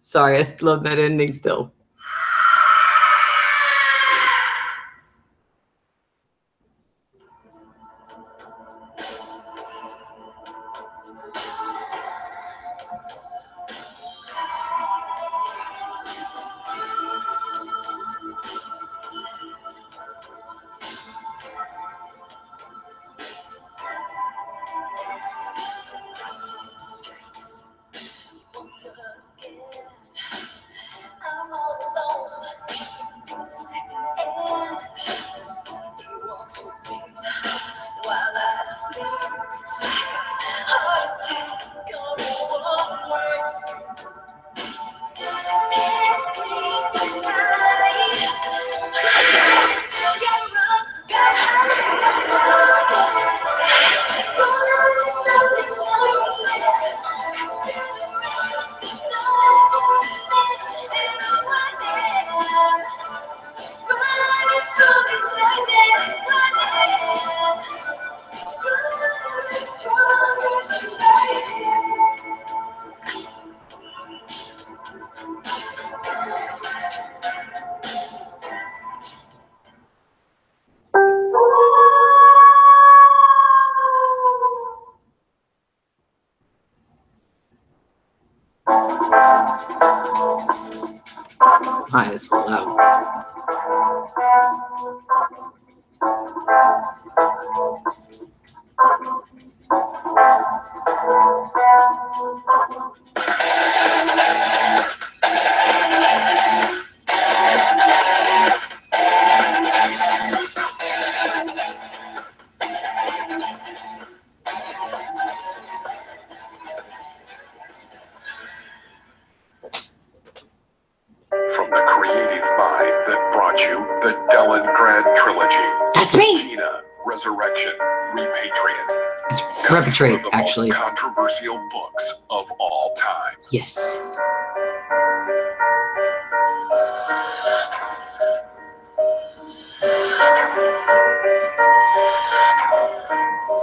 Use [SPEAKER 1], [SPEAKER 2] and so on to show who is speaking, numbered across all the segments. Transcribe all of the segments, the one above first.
[SPEAKER 1] Sorry, I love that ending still. Hi, that's loud.
[SPEAKER 2] From the creative mind that brought you the Dellengrad trilogy.
[SPEAKER 1] That's me.
[SPEAKER 2] Tina, Resurrection, Repatriate.
[SPEAKER 1] It's Repatriate,
[SPEAKER 2] One of the
[SPEAKER 1] actually.
[SPEAKER 2] most controversial books of all time.
[SPEAKER 1] Yes.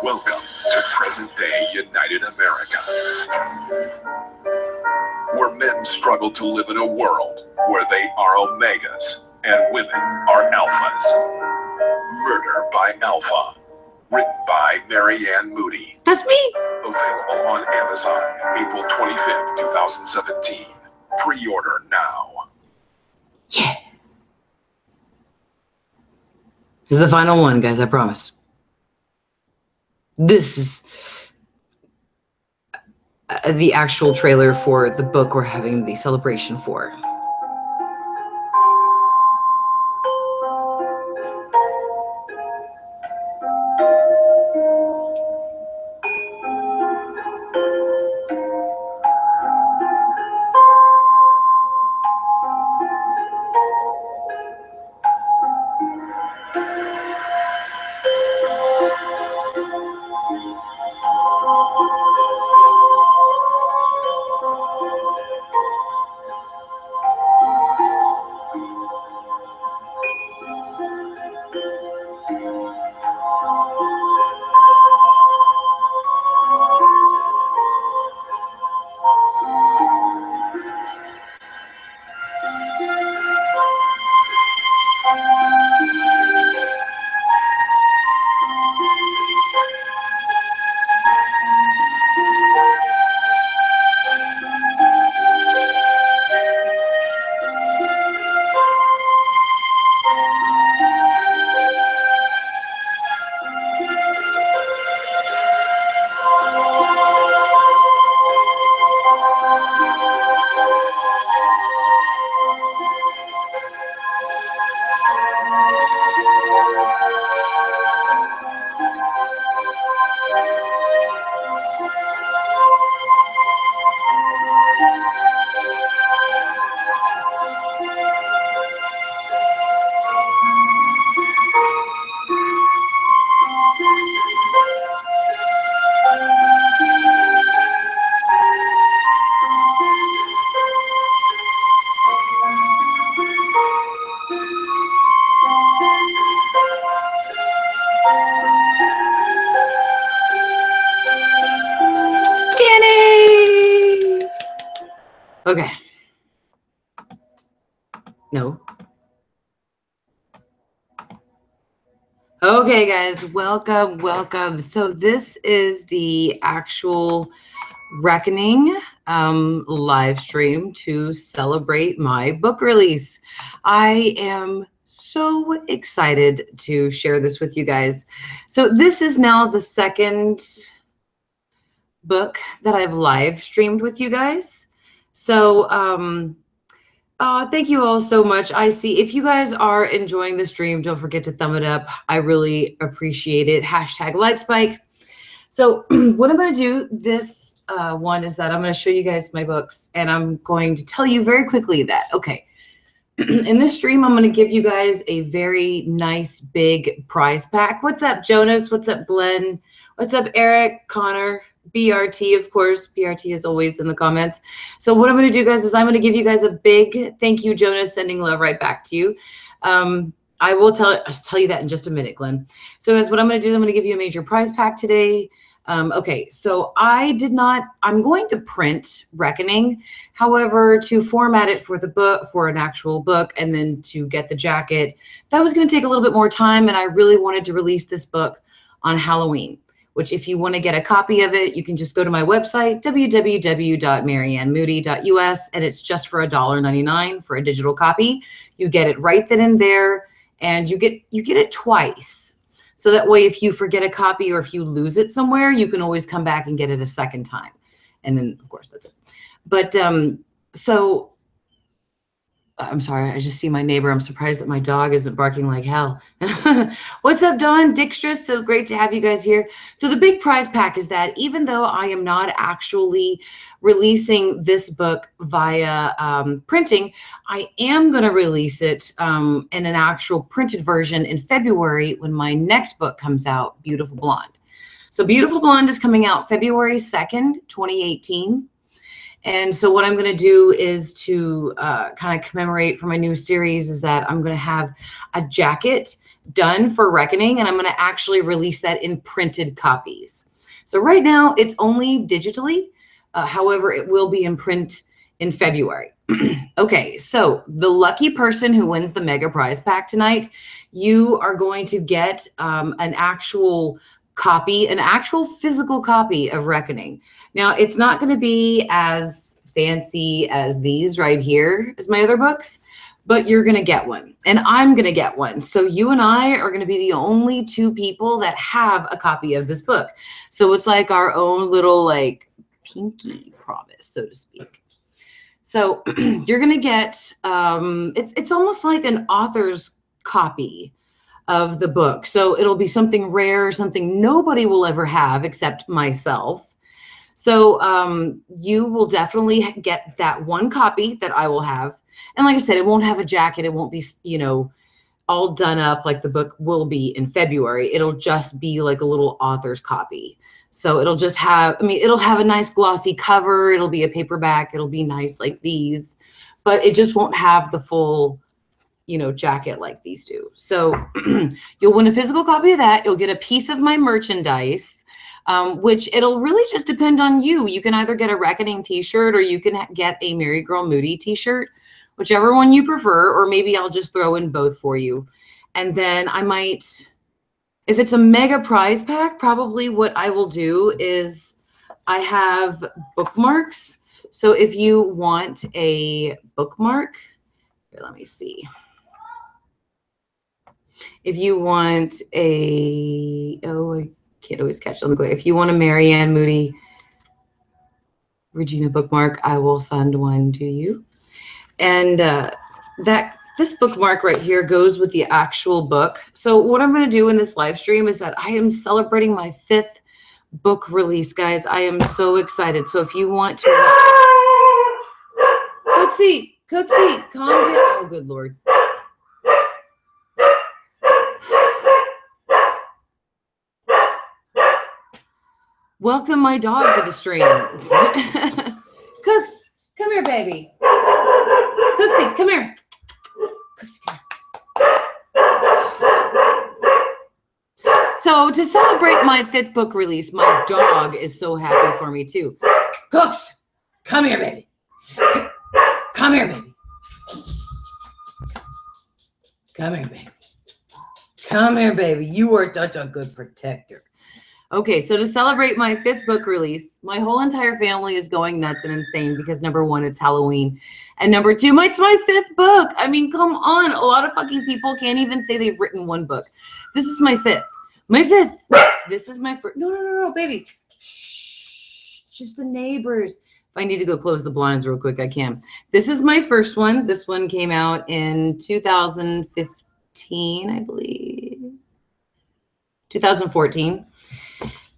[SPEAKER 2] Welcome to present-day United America, where men struggle to live in a world where they are omegas and women are alphas. Murder by Alpha, written by MaryGirl Moody.
[SPEAKER 1] That's me.
[SPEAKER 2] Available on Amazon, April 25th, 2017. Pre-order now.
[SPEAKER 1] Yeah. This is the final one, guys, I promise. This is the actual trailer for the book we're having the celebration for. Okay. No. Okay, guys, welcome, welcome. So this is the actual Reckoning live stream to celebrate my book release. I am so excited to share this with you guys. So this is now the second book that I've live streamed with you guys. So thank you all so much. I see if you guys are enjoying the stream, don't forget to thumb it up. I really appreciate it. #LikeSpike. So what I'm going to do this one is that I'm going to show you guys my books, and I'm going to tell you very quickly that, okay, in this stream, I'm going to give you guys a very nice big prize pack. What's up, Jonas? What's up, Glenn? What's up, Eric, Connor, BRT, of course. BRT is always in the comments. So what I'm going to do, guys, is I'm going to give you guys a big thank you, Jonas, sending love right back to you. I will tell you that in just a minute, Glenn. So guys, what I'm going to do is I'm going to give you a major prize pack today. Okay, so I'm going to print Reckoning. However, to format it for the book, for an actual book, and then to get the jacket, that was going to take a little bit more time. And I really wanted to release this book on Halloween, which if you want to get a copy of it, you can just go to my website, www.maryannmoody.us, and it's just for $1.99 for a digital copy. You get it right then and there, and you get it twice. So that way, if you forget a copy or if you lose it somewhere, you can always come back and get it a second time. And then, of course, that's it. But so I'm sorry, I just see my neighbor. I'm surprised that my dog isn't barking like hell. What's up, Dawn? Dixtress, so great to have you guys here. So the big prize pack is that even though I am not actually releasing this book via printing, I am going to release it in an actual printed version in February when my next book comes out, Beautiful Blonde. So Beautiful Blonde is coming out February 2nd, 2018. And so what I'm going to do is to kind of commemorate for my new series is that I'm going to have a jacket done for Reckoning, and I'm going to actually release that in printed copies. So right now it's only digitally. However, it will be in print in February. Okay, so the lucky person who wins the mega prize pack tonight, you are going to get an actual copy, an actual physical copy of Reckoning. Now, it's not going to be as fancy as these right here as my other books, but you're going to get one, and I'm going to get one. So you and I are going to be the only two people that have a copy of this book. So it's like our own little like pinky promise, so to speak. So you're going to get, it's almost like an author's copy of the book. So it'll be something rare, something nobody will ever have except myself. So you will definitely get that one copy that I will have. And like I said, it won't have a jacket. It won't be, you know, all done up like the book will be in February. It'll just be like a little author's copy. So it'll just have, I mean, it'll have a nice glossy cover. It'll be a paperback. It'll be nice like these, but it just won't have the full, you know, jacket like these do. So you'll win a physical copy of that. You'll get a piece of my merchandise, which it'll really just depend on you. You can either get a Reckoning t-shirt or you can get a MaryGirl Moody t-shirt, whichever one you prefer, or maybe I'll just throw in both for you. And then I might, if it's a mega prize pack, probably what I will do is I have bookmarks. So if you want a bookmark, here, let me see. If you want a, oh, I can't always catch on the glare. If you want a MaryAnn Moody Regina bookmark, I will send one to you. And this bookmark right here goes with the actual book. So what I'm going to do in this live stream is that I am celebrating my 5th book release, guys. I am so excited. So if you want to, Cooksy, calm down. Oh, good Lord. Welcome my dog to the stream. Cooks, come here, baby. Cooksy, come here. Cooksy, come here. So to celebrate my 5th book release, my dog is so happy for me too. Cooks, come here, baby. Come here, baby. Come here, baby. Come here, baby. You are such a good protector. Okay, so to celebrate my 5th book release, my whole entire family is going nuts and insane because number 1, it's Halloween. And number 2, it's my 5th book. I mean, come on. A lot of fucking people can't even say they've written 1 book. This is my 5th. My 5th. This is my first. No, baby. Shh. Just the neighbors. If I need to go close the blinds real quick, I can. This is my first one. This one came out in 2015, I believe. 2014.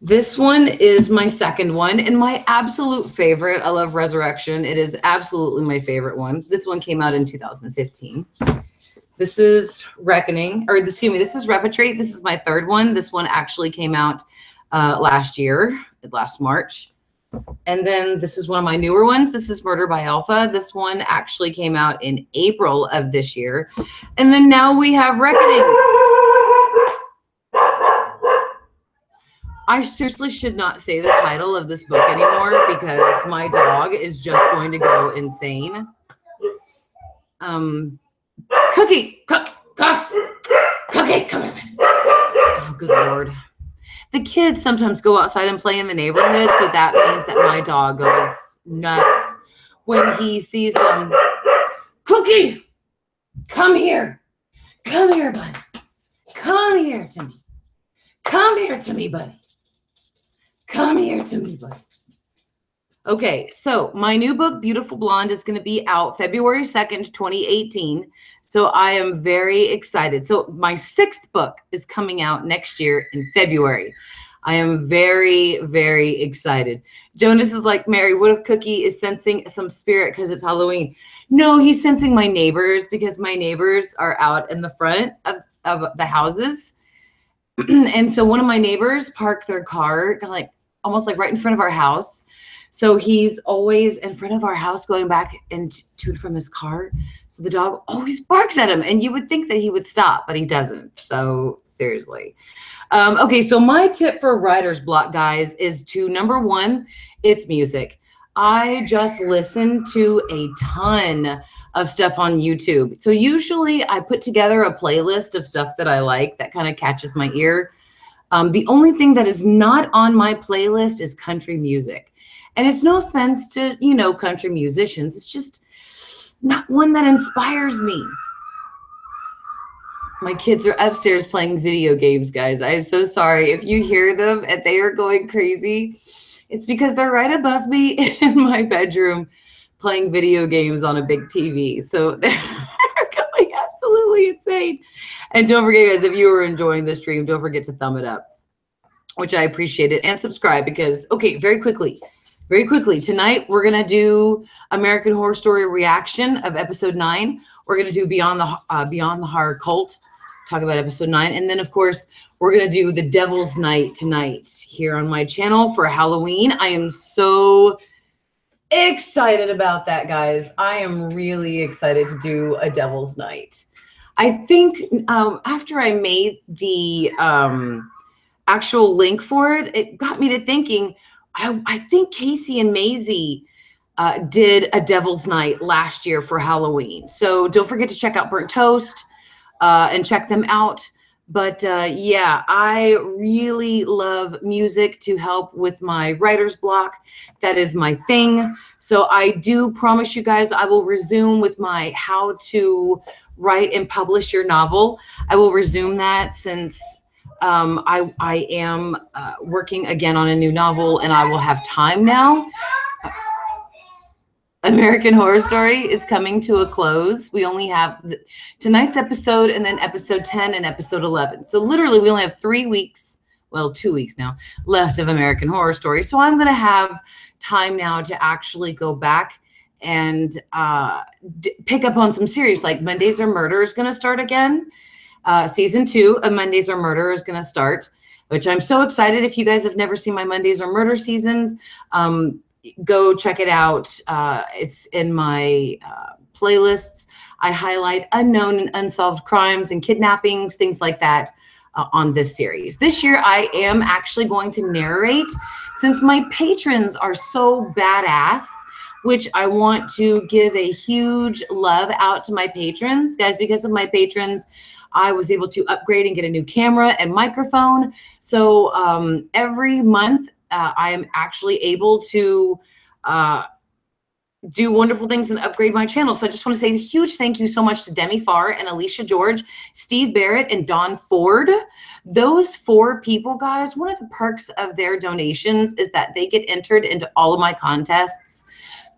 [SPEAKER 1] This one is my second one and my absolute favorite. I love Resurrection. It is absolutely my favorite one. This one came out in 2015. This is Reckoning, or excuse me, this is Repetrate. This is my third one. This one actually came out last March. And then this is one of my newer ones. This is Murder by Alpha. This one actually came out in April of this year. And then now we have Reckoning. I seriously should not say the title of this book anymore because my dog is just going to go insane. Cookie, Cox, Cookie, come here. Oh, good Lord. The kids sometimes go outside and play in the neighborhood, so that means that my dog goes nuts when he sees them. Cookie, come here. Come here, buddy. Come here to me. Come here to me, buddy. Come here to me, buddy. Okay, so my new book, Beautiful Blonde, is going to be out February 2nd, 2018. So I am very excited. So my 6th book is coming out next year in February. I am very, very excited. Jonas is like, Mary, what if Cookie is sensing some spirit because it's Halloween? No, he's sensing my neighbors because my neighbors are out in the front of the houses. And so one of my neighbors parked their car like almost like right in front of our house. So he's always in front of our house going back and to and from his car. So the dog always barks at him. And you would think that he would stop, but he doesn't. So seriously. Okay, so my tip for writer's block, guys, is to number 1, it's music. I just listen to a ton of stuff on YouTube. So usually I put together a playlist of stuff that I like that kind of catches my ear. The only thing that is not on my playlist is country music. And it's no offense to, you know, country musicians. It's just not one that inspires me. My kids are upstairs playing video games, guys. I am so sorry. If you hear them and they are going crazy, it's because they're right above me in my bedroom playing video games on a big TV. So they're going absolutely insane. And don't forget, guys, if you are enjoying this stream, don't forget to thumb it up, which I appreciate it, and subscribe because, okay, very quickly, tonight we're going to do American Horror Story reaction of episode 9. We're going to do Beyond the Horror Cult, talk about episode 9. And then, of course, we're going to do the Devil's Night tonight here on my channel for Halloween. I am so excited about that, guys. I am really excited to do a Devil's Night. I think after I made the actual link for it, it got me to thinking, I think Casey and Maisie did a Devil's Night last year for Halloween. So don't forget to check out Burnt Toast and check them out. But yeah, I really love music to help with my writer's block. That is my thing. So I do promise you guys I will resume with my how to write and publish your novel. I will resume that since I am working again on a new novel and I will have time now. American Horror Story is coming to a close. We only have tonight's episode and then episode 10 and episode 11. So literally we only have 3 weeks, well, 2 weeks now left of American Horror Story. So I'm going to have time now to actually go back and pick up on some series like Mondays Are Murder is going to start again. Season 2 of Mondays Are Murder is going to start, which I'm so excited. If you guys have never seen my Mondays Are Murder seasons, go check it out. It's in my playlists. I highlight unknown and unsolved crimes and kidnappings, things like that on this series. This year, I am actually going to narrate. Since my patrons are so badass, which I want to give a huge love out to my patrons. Guys, because of my patrons, I was able to upgrade and get a new camera and microphone. So every month, I am actually able to do wonderful things and upgrade my channel. So I just want to say a huge thank you so much to Demi Farr and Alicia George, Steve Barrett, and Don Ford. Those 4 people, guys, one of the perks of their donations is that they get entered into all of my contests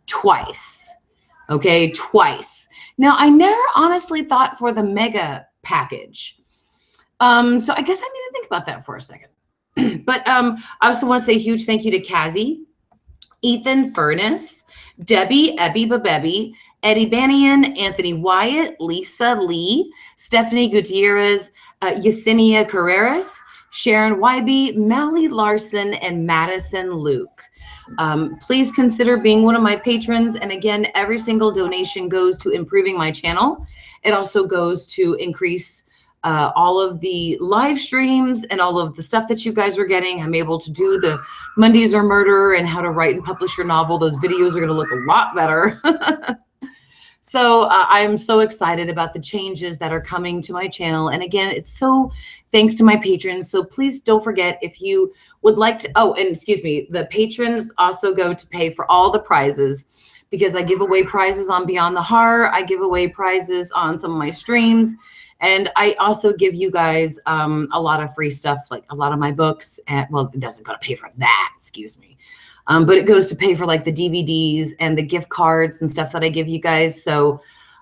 [SPEAKER 1] twice. Okay, twice. Now, I never honestly thought for the mega package. So I guess I need to think about that for a second. But I also want to say a huge thank you to Kazi, Ethan Furness, Debbie, Ebby Babebby, Eddie Banian, Anthony Wyatt, Lisa Lee, Stephanie Gutierrez, Yesenia Carreras, Sharon Wybe, Mally Larson, and Madison Luke. Please consider being one of my patrons. And again, every single donation goes to improving my channel. It also goes to increase all of the live streams and all of the stuff that you guys are getting. I'm able to do the Mondays Are Murder and how to write and publish your novel. Those videos are going to look a lot better. So I'm so excited about the changes that are coming to my channel. And again, it's so thanks to my patrons. So please don't forget, if you would like to, oh, and excuse me, the patrons also go to pay for all the prizes, because I give away prizes on Beyond the Horror. I give away prizes on some of my streams. And I also give you guys a lot of free stuff, like a lot of my books. And well, it doesn't go to pay for that, excuse me. But it goes to pay for like the DVDs and the gift cards and stuff that I give you guys. So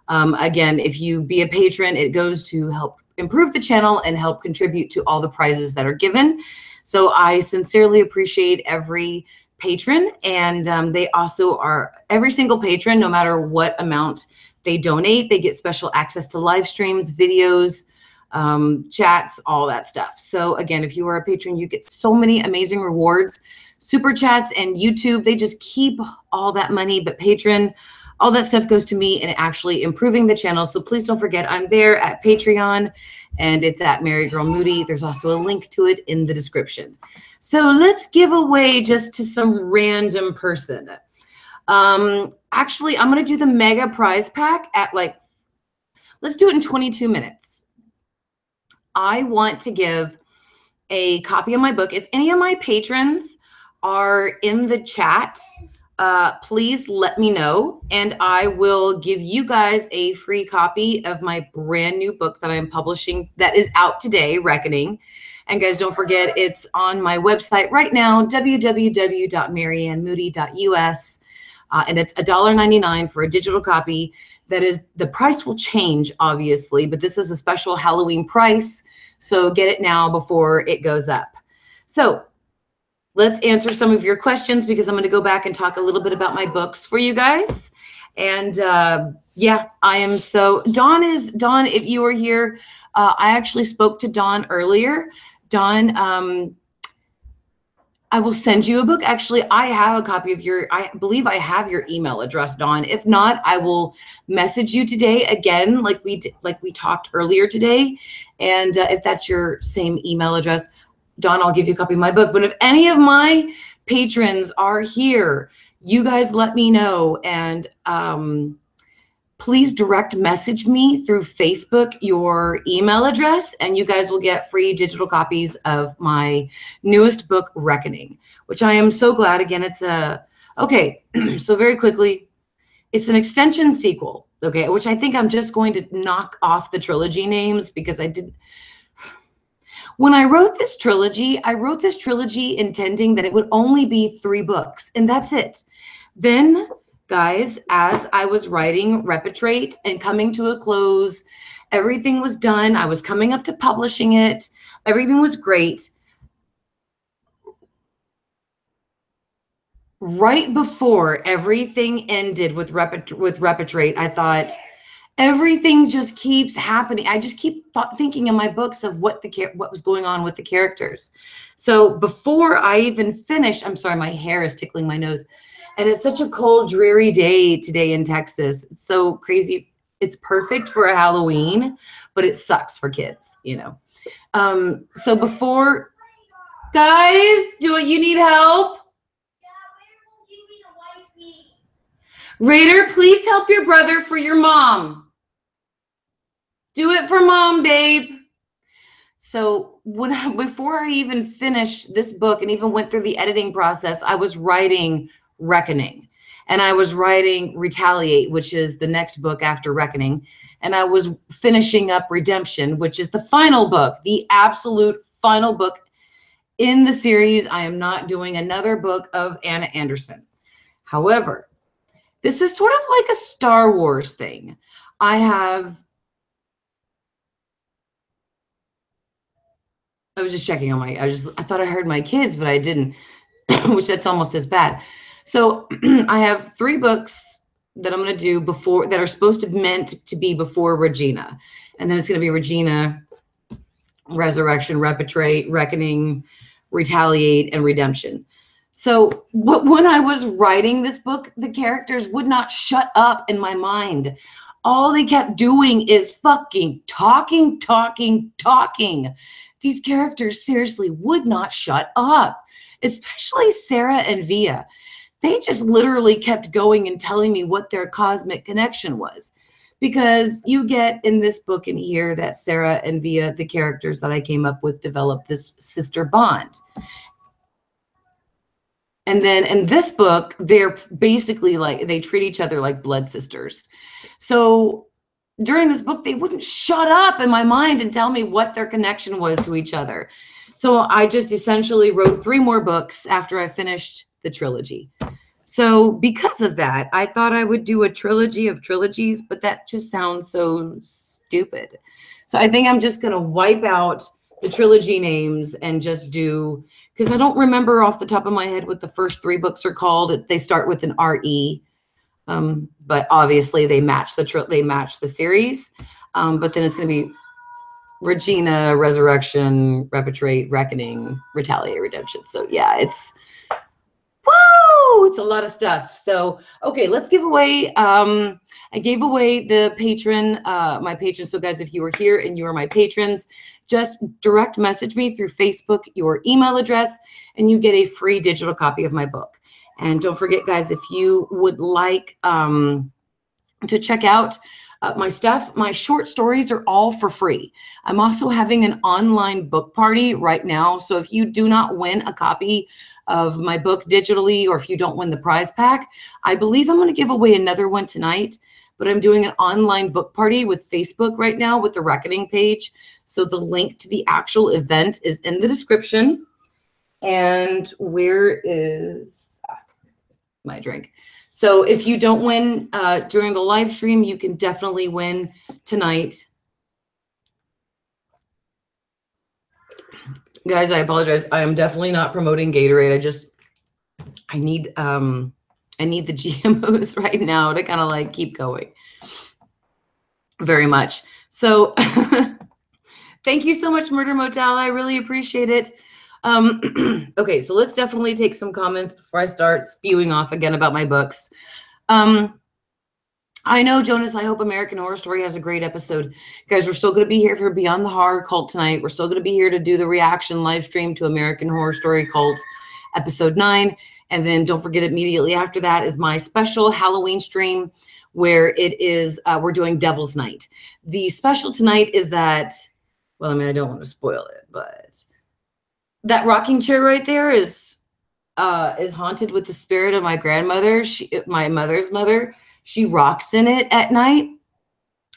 [SPEAKER 1] again, if you be a patron, it goes to help improve the channel and help contribute to all the prizes that are given. So I sincerely appreciate every patron. And they also are, every single patron, no matter what amount they donate, they get special access to live streams, videos, chats, all that stuff. So again, if you are a patron, you get so many amazing rewards. Super chats and YouTube, they just keep all that money, but patron, all that stuff goes to me and actually improving the channel. So please don't forget, I'm there at Patreon, and it's at MaryGirl Moody. There's also a link to it in the description. So let's give away just to some random person. Actually, I'm going to do the mega prize pack at let's do it in 22 minutes. I want to give a copy of my book. If any of my patrons are in the chat, please let me know, and I will give you guys a free copy of my brand new book that I'm publishing that is out today, Reckoning. And guys, don't forget, it's on my website right now, www.maryannmoody.us. And it's $1.99 for a digital copy. That is, the price will change, obviously, but this is a special Halloween price. So get it now before it goes up. So let's answer some of your questions, because I'm going to go back and talk a little bit about my books for you guys. And yeah, I am so, Dawn, if you were here, I actually spoke to Dawn earlier. Dawn, I will send you a book. Actually, I have a copy of I believe I have your email address, Dawn. If not, I will message you today again, like we talked earlier today. And if that's your same email address, Dawn, I'll give you a copy of my book. But if any of my patrons are here, you guys let me know. And please direct message me through Facebook your email address, and you guys will get free digital copies of my newest book, Reckoning, which I am so glad. Again, it's okay, so very quickly, it's an extension sequel, okay, which I think I'm just going to knock off the trilogy names, because when I wrote this trilogy intending that it would only be 3 books, and that's it. Then, guys, as I was writing Repetrate and coming to a close, everything was done. I was coming up to publishing it. Everything was great. Right before everything ended with Repetrate, I thought, everything just keeps happening. I just keep thinking in my books of what was going on with the characters. So before I even finished, I'm sorry, my hair is tickling my nose. And it's such a cold, dreary day today in Texas. It's so crazy. It's perfect for a Halloween, but it sucks for kids, you know. So before, guys, you need help? Raider, please help your brother for your mom. Do it for mom, babe. So before I even finished this book and even went through the editing process, I was writing Reckoning. And I was writing Retaliate, which is the next book after Reckoning. And I was finishing up Redemption, which is the final book, the absolute final book in the series. I am not doing another book of Anna Anderson. However, this is sort of like a Star Wars thing. I was just checking on I thought I heard my kids, but I didn't, which that's almost as bad. So I have 3 books that I'm going to do before, that are supposed to meant to be before Regina. And then it's going to be Regina, Resurrection, Repatriate, Reckoning, Retaliate, and Redemption. So when I was writing this book, the characters would not shut up in my mind. All they kept doing is fucking talking. These characters seriously would not shut up, especially Sarah and Via. They just literally kept going and telling me what their cosmic connection was. Because you get in this book in here that Sarah and Via, the characters that I came up with, developed this sister bond. And then in this book, they're basically like, they treat each other like blood sisters. So during this book, they wouldn't shut up in my mind and tell me what their connection was to each other. So I just essentially wrote 3 more books after I finished the trilogy. So because of that, I thought I would do a trilogy of trilogies, but that just sounds so stupid. So I think I'm just going to wipe out the trilogy names and just do, because I don't remember off the top of my head what the first 3 books are called. They start with an R-E. But obviously they match the series. But then it's going to be Regina, Resurrection, Repatriate, Reckoning, Retaliate, Redemption. So yeah, it's a lot of stuff. So, okay, let's give away, I gave away the patron, my patron. So guys, if you were here and you are my patrons, just direct message me through Facebook, your email address, and you get a free digital copy of my book. And don't forget, guys, if you would like to check out my stuff, my short stories are all for free. I'm also having an online book party right now. So if you do not win a copy of my book digitally, or if you don't win the prize pack, I believe I'm going to give away another one tonight. But I'm doing an online book party with Facebook right now with the Reckoning page. So the link to the actual event is in the description. And where is my drink? So if you don't win during the live stream, you can definitely win tonight. Guys, I apologize. I am definitely not promoting Gatorade. I need the GMOs right now to kind of like keep going. Very much. So thank you so much, Murder Motel. I really appreciate it. Okay, so let's definitely take some comments before I start spewing off again about my books. I know, Jonas, I hope American Horror Story has a great episode. Guys, we're still going to be here for Beyond the Horror Cult tonight. We're still going to be here to do the reaction live stream to American Horror Story Cult episode 9. And then don't forget, immediately after that is my special Halloween stream where it is, we're doing Devil's Night. The special tonight is that, well, I mean, I don't want to spoil it, but that rocking chair right there is haunted with the spirit of my grandmother, my mother's mother. She rocks in it at night.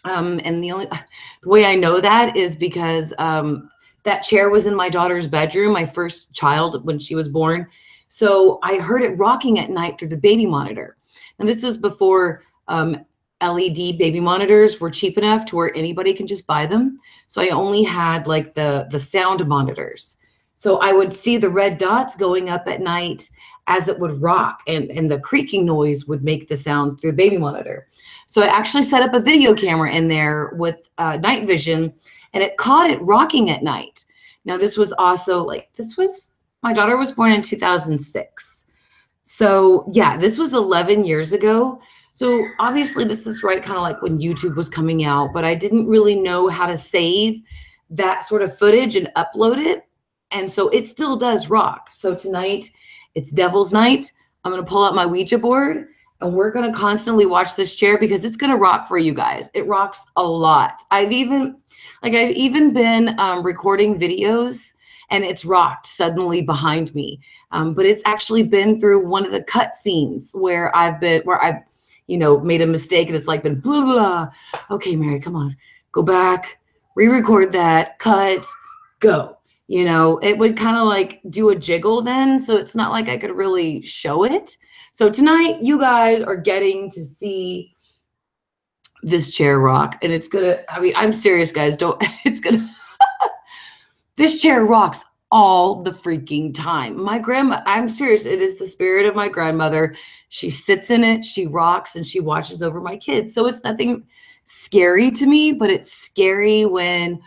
[SPEAKER 1] And the way I know that is because that chair was in my daughter's bedroom, my first child, when she was born. So I heard it rocking at night through the baby monitor. And this is before LED baby monitors were cheap enough to where anybody can just buy them. So I only had like the sound monitors. So I would see the red dots going up at night as it would rock, and the creaking noise would make the sounds through the baby monitor. So I actually set up a video camera in there with night vision, and it caught it rocking at night. Now this was also my daughter was born in 2006. So yeah, this was 11 years ago. So obviously this is right kind of like when YouTube was coming out, but I didn't really know how to save that sort of footage and upload it. And so it still does rock. So tonight it's Devil's Night. I'm going to pull out my Ouija board And we're going to constantly watch this chair because it's going to rock for you guys. It rocks a lot. I've even been recording videos and it's rocked suddenly behind me. But it's actually been through one of the cut scenes where I've made a mistake and it's like been blah, blah, blah. Okay, Mary, come on, go back, re-record that, cut, go. It would kind of like do a jiggle then. So it's not like I could really show it. So tonight you guys are getting to see this chair rock, and it's gonna, I'm serious, guys. This chair rocks all the freaking time. I'm serious. It is the spirit of my grandmother. She sits in it, she rocks, and she watches over my kids. So it's nothing scary to me, but it's scary when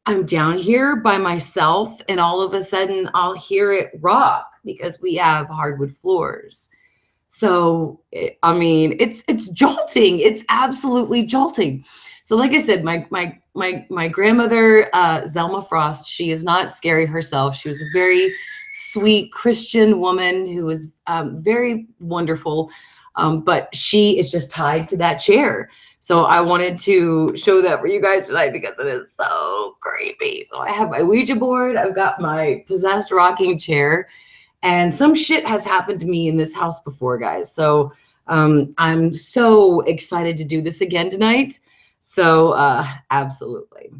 [SPEAKER 1] I'm down here by myself and all of a sudden I'll hear it rock because we have hardwood floors. So, it's jolting. It's absolutely jolting. So like I said, my grandmother, Zelma Frost, she is not scary herself. She was a very sweet Christian woman who was very wonderful. But she is just tied to that chair. So I wanted to show that for you guys tonight because it is so creepy. So I have my Ouija board. I've got my possessed rocking chair. And some shit has happened to me in this house before, guys. So I'm so excited to do this again tonight. So absolutely.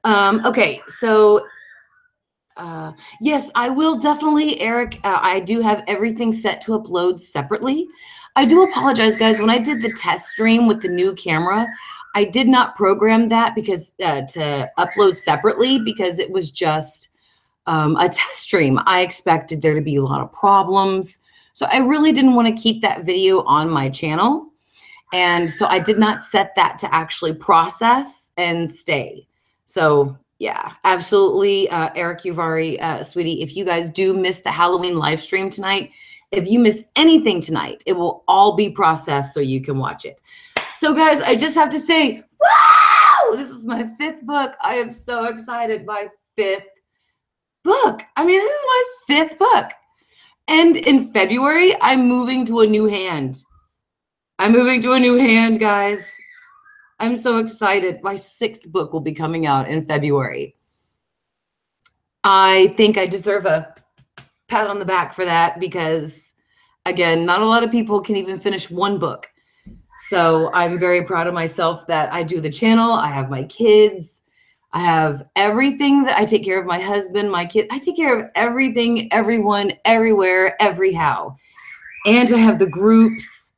[SPEAKER 1] Okay, so yes, I will definitely, Eric. I do have everything set to upload separately. I do apologize, guys. When I did the test stream with the new camera, I did not program that because to upload separately because it was just a test stream. I expected there to be a lot of problems. So I really didn't want to keep that video on my channel. And so I did not set that to actually process and stay. So yeah, absolutely. Eric Uvari, sweetie, if you guys do miss the Halloween live stream tonight, if you miss anything tonight, it will all be processed so you can watch it. So guys, I just have to say, wow, this is my 5th book. I am so excited. My 5th book. This is my 5th book. And in February, I'm moving to a new hand. I'm moving to a new hand, guys. I'm so excited. My 6th book will be coming out in February. I think I deserve a pat on the back for that because, again, not a lot of people can even finish one book. So I'm very proud of myself that I do the channel. I have my kids. I have everything that I take care of my husband, my kid. I take care of everything, everyone, everywhere, every how. And I have the groups.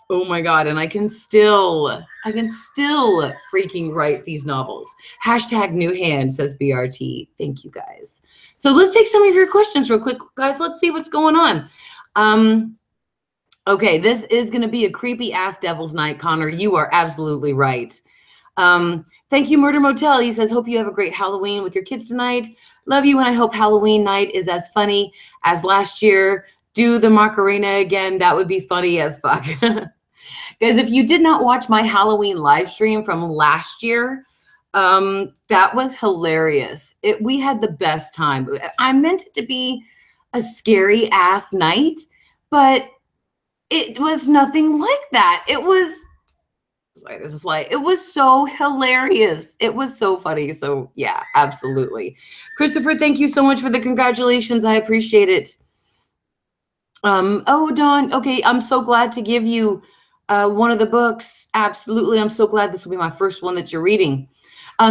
[SPEAKER 1] Oh my God. And I can still freaking write these novels. Hashtag new hand, says BRT. Thank you guys. So let's take some of your questions real quick, guys. Let's see what's going on. Okay. This is going to be a creepy ass devil's night, Connor. You are absolutely right. Thank you, Murder Motel. He says, hope you have a great Halloween with your kids tonight. Love you, and I hope Halloween night is as funny as last year. Do the Macarena again. That would be funny as fuck. Guys, if you did not watch my Halloween live stream from last year, that was hilarious. We had the best time. I meant it to be a scary ass night, but it was nothing like that. It was... Sorry, there's a fly. It was so hilarious. It was so funny. So yeah, absolutely. Christopher, thank you so much for the congratulations. I appreciate it. Oh, Dawn. Okay, I'm so glad to give you one of the books. Absolutely. I'm so glad this will be my first one that you're reading.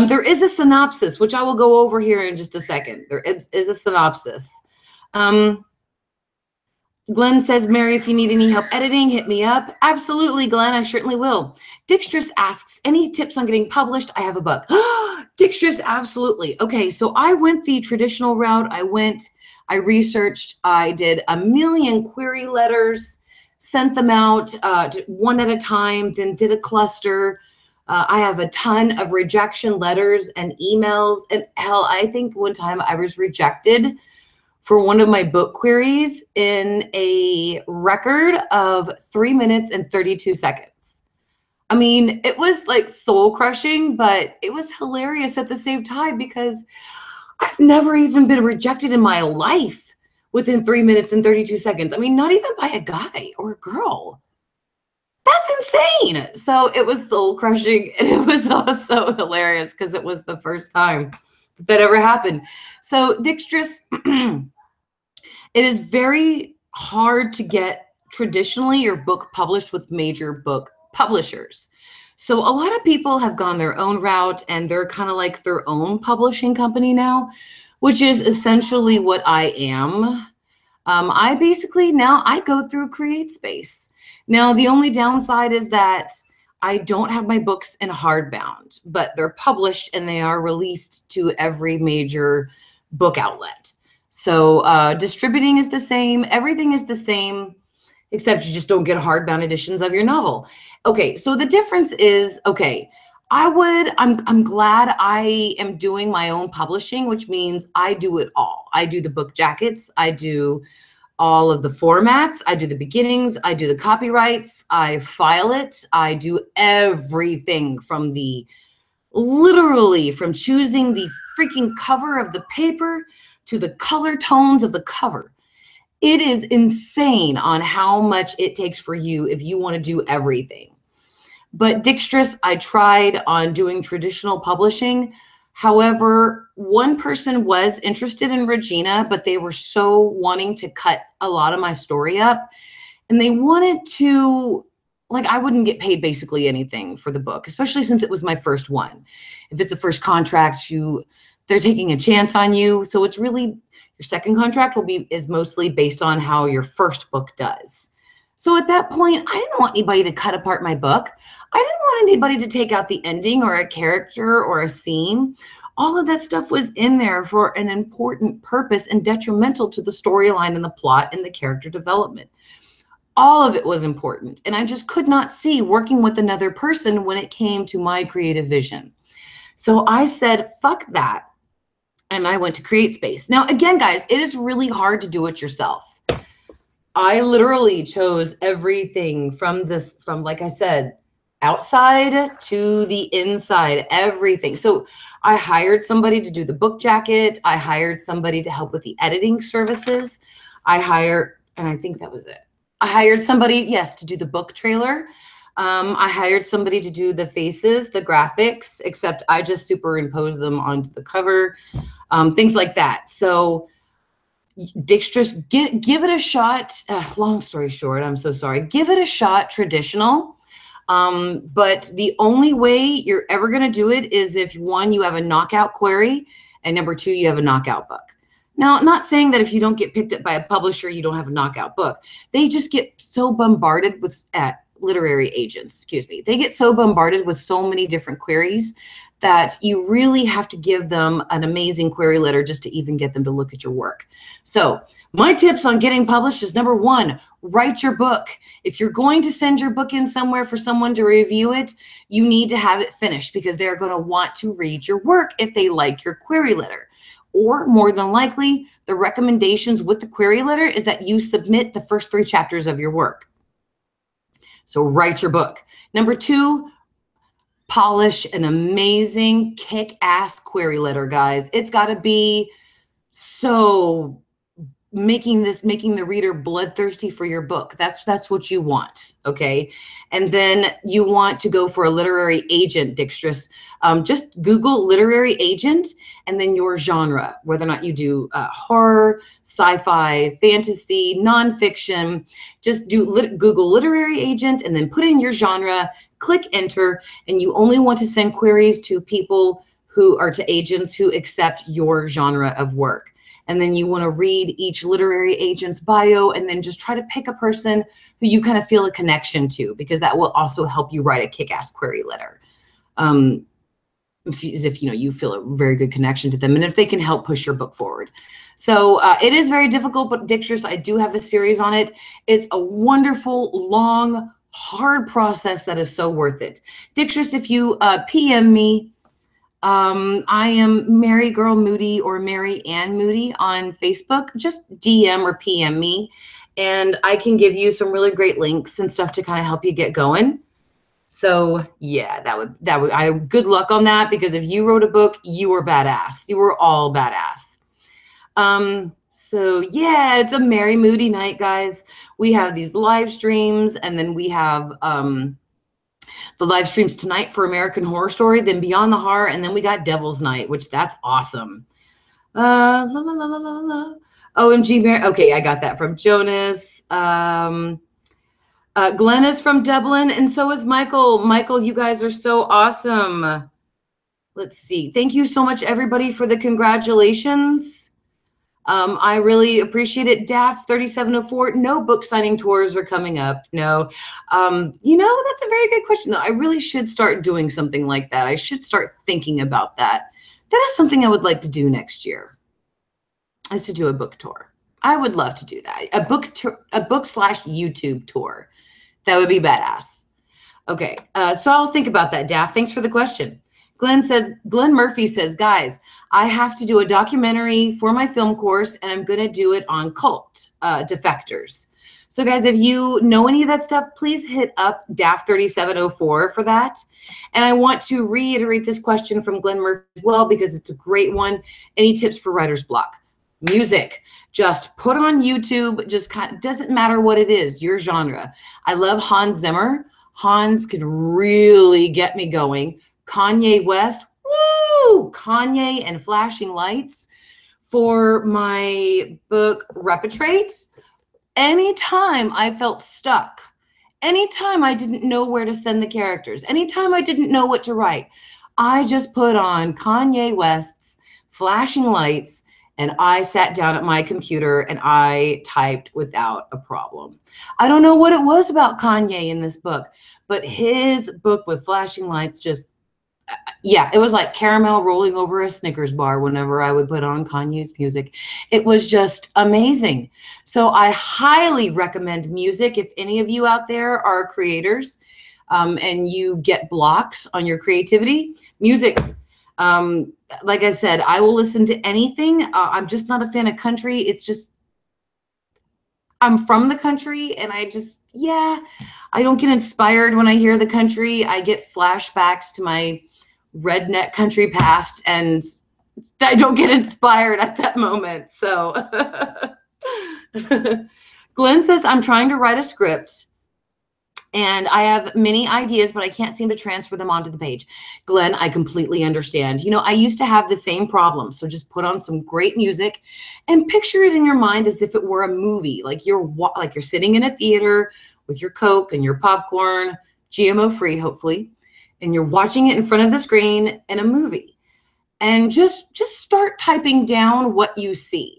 [SPEAKER 1] There is a synopsis, which I will go over here in just a second. There is a synopsis. Glenn says, Mary, if you need any help editing, hit me up. Absolutely, Glenn. I certainly will. Dixtress asks, any tips on getting published? I have a book. Dixtress, absolutely. Okay, so I went the traditional route. I researched. I did a million query letters, sent them out one at a time, then did a cluster. I have a ton of rejection letters and emails. And hell, I think one time I was rejected for one of my book queries in a record of 3 minutes and 32 seconds. It was like soul crushing, but it was hilarious at the same time because I've never even been rejected in my life. within 3 minutes and 32 seconds. I mean, not even by a guy or a girl. That's insane. So it was soul crushing, and it was also hilarious because it was the first time that ever happened. So Dixtress, it is very hard to get traditionally your book published with major book publishers. So a lot of people have gone their own route, and they're kind of like their own publishing company now, which is essentially what I am. I basically now I go through CreateSpace. Now, the only downside is that I don't have my books in hardbound, but they're published and they are released to every major book outlet. So distributing is the same. Everything is the same, except you just don't get hardbound editions of your novel. Okay, so the difference is, okay, I'm glad I am doing my own publishing, which means I do it all. I do the book jackets. I do all of the formats. I do the beginnings. I do the copyrights. I file it. I do everything from literally from choosing the freaking cover of the paper to the color tones of the cover. It is insane on how much it takes for you if you want to do everything. But Dixtress, I tried on doing traditional publishing. However, one person was interested in Regina, but they were so wanting to cut a lot of my story up. And they wanted to, like, I wouldn't get paid basically anything for the book, especially since it was my first one. If it's a first contract, they're taking a chance on you. So it's really, your second contract is mostly based on how your first book does. So at that point, I didn't want anybody to cut apart my book. I didn't want anybody to take out the ending or a character or a scene. All of that stuff was in there for an important purpose and detrimental to the storyline and the plot and the character development. All of it was important. And I just could not see working with another person when it came to my creative vision. So I said, fuck that. And I went to CreateSpace. Now, again, guys, it is really hard to do it yourself. I literally chose everything from like I said, outside to the inside, everything. So I hired somebody to do the book jacket. I hired somebody to help with the editing services. And I think that was it. I hired somebody, yes, to do the book trailer. I hired somebody to do the faces, the graphics, except I just superimposed them onto the cover, things like that. So Dixtress, give it a shot. Long story short, I'm so sorry. Give it a shot, traditional. But the only way you're ever going to do it is if, one, you have a knockout query, and number two, you have a knockout book. Now, not saying that if you don't get picked up by a publisher, you don't have a knockout book. They just get so bombarded with literary agents, they get so bombarded with so many different queries that you really have to give them an amazing query letter just to even get them to look at your work. So my tips on getting published is, number one, write your book. If you're going to send your book in somewhere for someone to review it, you need to have it finished, because they're going to want to read your work if they like your query letter. Or more than likely, the recommendations with the query letter is that you submit the first 3 chapters of your work. So write your book. Number two, polish an amazing kick-ass query letter, guys. It's got to be so making the reader bloodthirsty for your book. That's what you want, okay? And then you want to go for a literary agent, Dixtress. Just Google literary agent and then your genre, whether or not you do horror, sci-fi, fantasy, nonfiction. Just Google literary agent and then put in your genre, click enter, and you only want to send queries to people to agents who accept your genre of work. And then you want to read each literary agent's bio and then just try to pick a person who you kind of feel a connection to, because that will also help you write a kick-ass query letter. If you feel a very good connection to them and if they can help push your book forward. So it is very difficult, but Dixtress, I do have a series on it. It's a wonderful, long, hard process that is so worth it. Dixtress, if you PM me, I am MaryGirl Moody or Mary Ann Moody on Facebook. Just DM or PM me, and I can give you some really great links and stuff to kind of help you get going. So yeah, good luck on that, because if you wrote a book, you were badass. You were all badass. So yeah, it's a Mary Moody night, guys. We have these live streams, and then we have the live streams tonight for American Horror Story, then Beyond the Horror, and then we got Devil's Night, which that's awesome. La la la la la la. OMG, Mary. Okay, I got that from Jonas. Glenn is from Dublin, and so is Michael. Michael, you guys are so awesome. Let's see. Thank you so much, everybody, for the congratulations. I really appreciate it. DAF 3704, no book signing tours are coming up. No. You know, that's a very good question, though. I really should start doing something like that. I should start thinking about that. That is something I would like to do next year, is to do a book tour. I would love to do that. A book / YouTube tour. That would be badass. Okay, so I'll think about that, Daff. Thanks for the question. Glenn Murphy says, guys, I have to do a documentary for my film course, and I'm going to do it on cult defectors. So, guys, if you know any of that stuff, please hit up DAF 3704 for that. And I want to reiterate this question from Glenn Murphy as well, because it's a great one. Any tips for writer's block? Music. Just put on YouTube. Just doesn't matter what it is, your genre. I love Hans Zimmer. Hans could really get me going. Kanye West. Woo! Kanye and Flashing Lights for my book Repetrate. Anytime I felt stuck, anytime I didn't know where to send the characters, anytime I didn't know what to write, I just put on Kanye West's Flashing Lights, and I sat down at my computer and I typed without a problem. I don't know what it was about Kanye in this book, but his book with Flashing Lights just, yeah, it was like caramel rolling over a Snickers bar whenever I would put on Kanye's music. It was just amazing. So I highly recommend music. If any of you out there are creators and you get blocks on your creativity, music. Like I said, I will listen to anything. I'm just not a fan of country. It's just, I'm from the country, and I just, yeah, I don't get inspired when I hear the country. I get flashbacks to my redneck country past, and I don't get inspired at that moment. So Glenn says, I'm trying to write a script and I have many ideas, but I can't seem to transfer them onto the page. Glenn, I completely understand. You know, I used to have the same problem. So just put on some great music and picture it in your mind as if it were a movie, like you're sitting in a theater with your Coke and your popcorn, GMO free, hopefully, and you're watching it in front of the screen in a movie. And just start typing down what you see.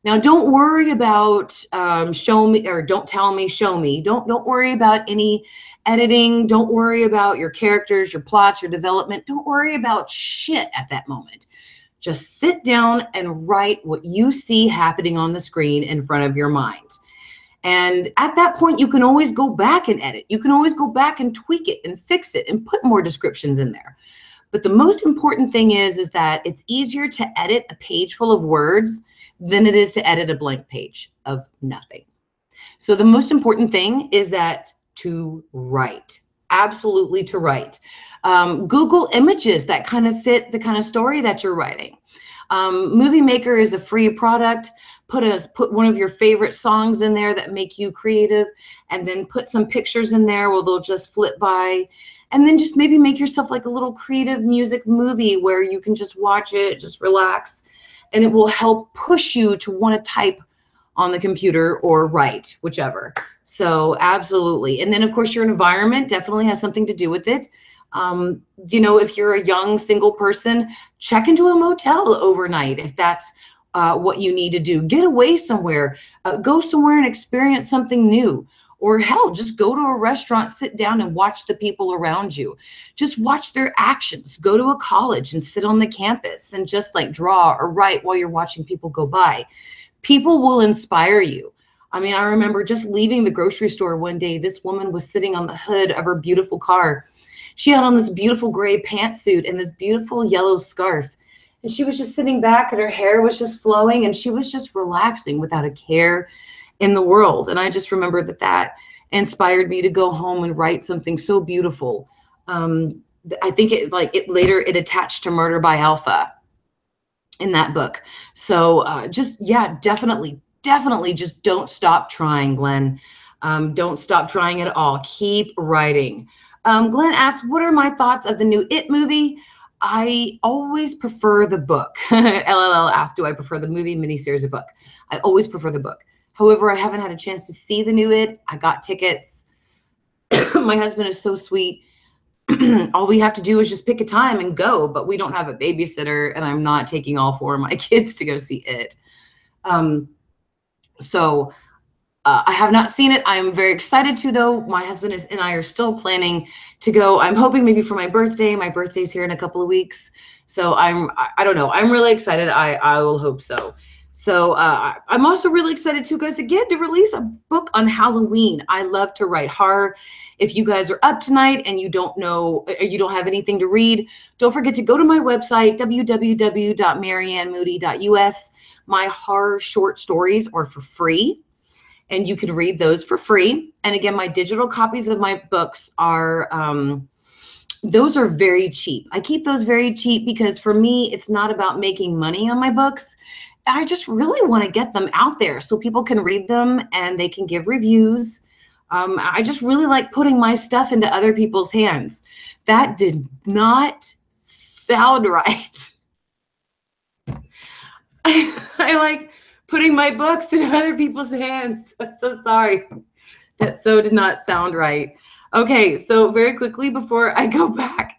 [SPEAKER 1] Now, don't worry about show me, or don't tell me, show me. Don't worry about any editing. Don't worry about your characters, your plots, your development. Don't worry about shit at that moment. Just sit down and write what you see happening on the screen in front of your mind. And at that point, you can always go back and edit. You can always go back and tweak it and fix it and put more descriptions in there. But the most important thing is that it's easier to edit a page full of words than it is to edit a blank page of nothing. So the most important thing is that to write, absolutely to write. Google images that kind of fit the kind of story that you're writing. Movie Maker is a free product. Put one of your favorite songs in there that make you creative, and then put some pictures in there where they'll just flip by. And then just maybe make yourself like a little creative music movie where you can just watch it, just relax, and it will help push you to want to type on the computer or write, whichever. So absolutely. And then of course your environment definitely has something to do with it. You know, if you're a young single person, check into a motel overnight if that's what you need to do. Get away somewhere, go somewhere and experience something new. Or hell, just go to a restaurant, sit down and watch the people around you. Just watch their actions. Go to a college and sit on the campus and just like draw or write while you're watching people go by. People will inspire you. I mean, I remember just leaving the grocery store one day. This woman was sitting on the hood of her beautiful car. She had on this beautiful gray pantsuit and this beautiful yellow scarf. And she was just sitting back and her hair was just flowing and she was just relaxing without a care in the world. And I just remember that inspired me to go home and write something so beautiful. I think it later attached to Murder by Alpha. in that book. So just, yeah, definitely just don't stop trying, Glenn. Don't stop trying at all. Keep writing. Glenn asks, what are my thoughts of the new It movie? I always prefer the book. LLL asked, do I prefer the movie, miniseries, or book? I always prefer the book. However, I haven't had a chance to see the new It. I got tickets. My husband is so sweet. All we have to do is just pick a time and go, but we don't have a babysitter, and I'm not taking all 4 of my kids to go see It. So I have not seen it. I'm very excited to, though. My husband and I are still planning to go. I'm hoping maybe for my birthday. My birthday's here in a couple of weeks. So I don't know. I'm really excited. I will hope so. So I'm also really excited too, guys, again, to release a book on Halloween. I love to write horror. If you guys are up tonight and you don't know, or you don't have anything to read, don't forget to go to my website, www.maryannmoody.us. My horror short stories are for free, and you can read those for free. And again, my digital copies of my books are, those are very cheap. I keep those very cheap because for me, it's not about making money on my books. I just really want to get them out there so people can read them and they can give reviews. I just really like putting my stuff into other people's hands. That did not sound right. I like putting my books in other people's hands. I'm so sorry. That so did not sound right. Okay, so very quickly before I go back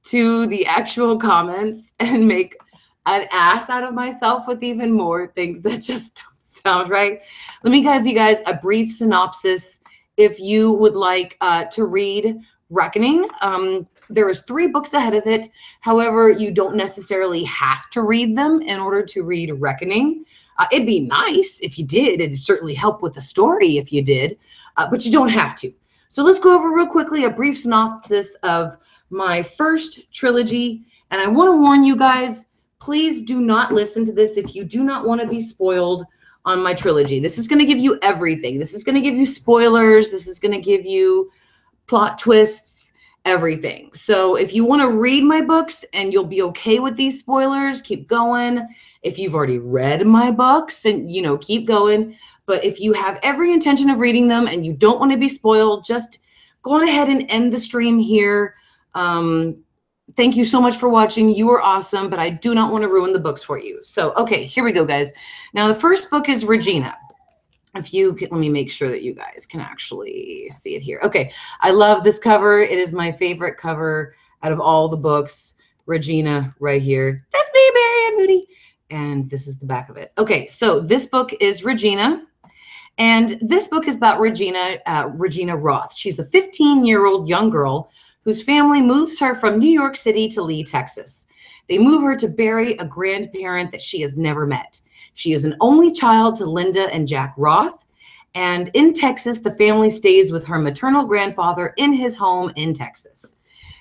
[SPEAKER 1] to the actual comments and make an ass out of myself with even more things that just don't sound right, let me give you guys a brief synopsis if you would like to read Reckoning. There is 3 books ahead of it. However, you don't necessarily have to read them in order to read Reckoning. It'd be nice if you did. It'd certainly help with the story if you did, but you don't have to. So let's go over real quickly a brief synopsis of my first trilogy. And I want to warn you guys, please do not listen to this if you do not want to be spoiled on my trilogy. This is going to give you everything. This is going to give you spoilers. This is going to give you plot twists, everything. So if you want to read my books and you'll be okay with these spoilers, keep going. If you've already read my books, and keep going. But if you have every intention of reading them and you don't want to be spoiled, just go on ahead and end the stream here. Thank you so much for watching. You are awesome, but I do not want to ruin the books for you. So, okay, here we go, guys. Now, the first book is Regina. If you could, let me make sure that you guys can actually see it here. Okay, I love this cover. It is my favorite cover out of all the books. Regina right here. That's me, Mary Ann Moody. And this is the back of it. Okay, so this book is Regina. And this book is about Regina Roth. She's a 15-year-old young girl whose family moves her from New York City to Lee, Texas. They move her to bury a grandparent that she has never met. She is an only child to Linda and Jack Roth. And in Texas, the family stays with her maternal grandfather in his home in Texas.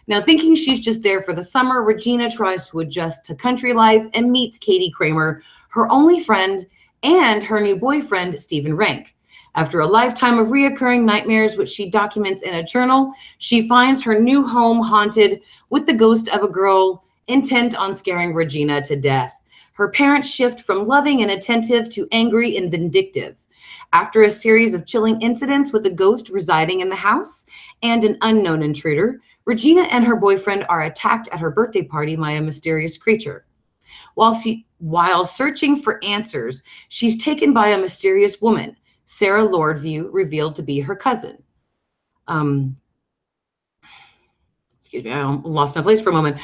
[SPEAKER 1] Now, thinking she's just there for the summer, Regina tries to adjust to country life and meets Katie Kramer, her only friend, and her new boyfriend, Stephen Rank. After a lifetime of reoccurring nightmares, which she documents in a journal, she finds her new home haunted with the ghost of a girl intent on scaring Regina to death. Her parents shift from loving and attentive to angry and vindictive. After a series of chilling incidents with a ghost residing in the house and an unknown intruder, Regina and her boyfriend are attacked at her birthday party by a mysterious creature. While searching for answers, she's taken by a mysterious woman, Sarah Lordview, revealed to be her cousin. Excuse me, I lost my place for a moment.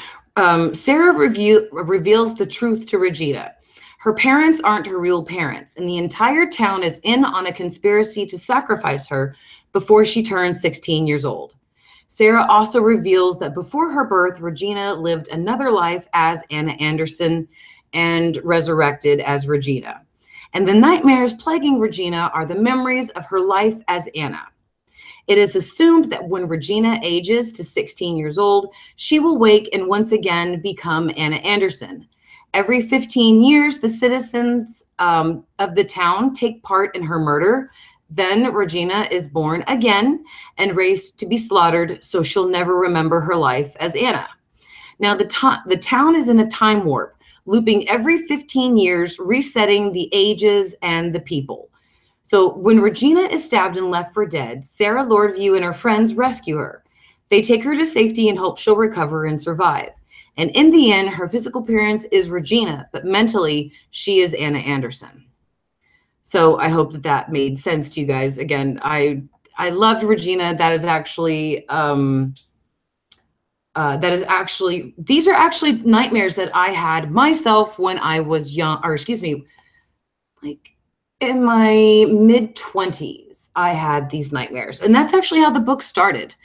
[SPEAKER 1] Sarah reveals the truth to Regina. Her parents aren't her real parents, and the entire town is in on a conspiracy to sacrifice her before she turns 16 years old. Sarah also reveals that before her birth, Regina lived another life as Anna Anderson and resurrected as Regina. And the nightmares plaguing Regina are the memories of her life as Anna. It is assumed that when Regina ages to 16 years old, she will wake and once again become Anna Anderson. Every 15 years, the citizens of the town take part in her murder. Then Regina is born again and raised to be slaughtered, so she'll never remember her life as Anna. Now, the town is in a time warp, looping every 15 years, resetting the ages and the people. So when Regina is stabbed and left for dead, Sarah Lordview and her friends rescue her. They take her to safety and hope she'll recover and survive. And in the end, her physical appearance is Regina, but mentally, she is Anna Anderson. So I hope that that made sense to you guys. Again, I loved Regina. That is actually, these are actually nightmares that I had myself when I was young, or excuse me, like in my mid-20s, I had these nightmares. And that's actually how the book started.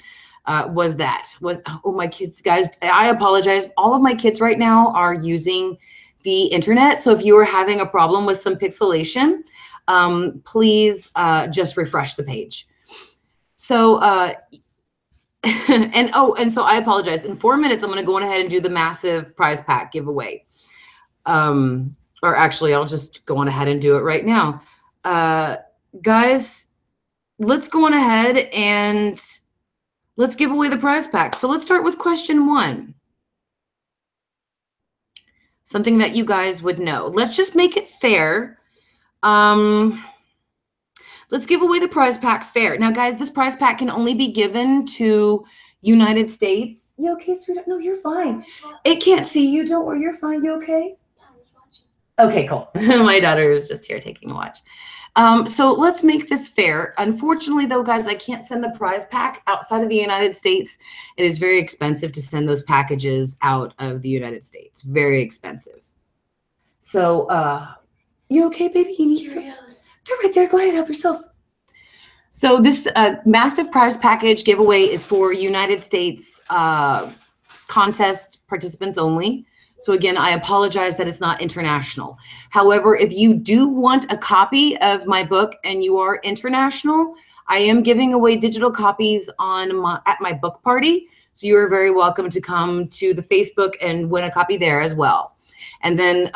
[SPEAKER 1] Oh, my kids, guys, I apologize. All of my kids right now are using the internet. So if you are having a problem with some pixelation, please just refresh the page. So, and so I apologize. In 4 minutes, I'm going to go on ahead and do the massive prize pack giveaway. Or actually, I'll just go on ahead and do it right now. Guys, let's go on ahead and let's give away the prize pack. So let's start with question 1. Something that you guys would know. Let's just make it fair. Let's give away the prize pack fair. Now, guys, this prize pack can only be given to United States. You okay, sweetheart? No, you're fine. It can't see you. Don't worry. You're fine. You okay? Okay, cool. My daughter is just here taking a watch. So let's make this fair. Unfortunately, though, guys, I can't send the prize pack outside of the United States. It is very expensive to send those packages out of the United States. Very expensive. So, you okay, baby? You need Cheerios. They're right there. Go ahead, help yourself. So this massive prize package giveaway is for United States contest participants only. So again, I apologize that it's not international. However, if you do want a copy of my book and you are international, I am giving away digital copies at my book party. So you are very welcome to come to the Facebook and win a copy there as well. And then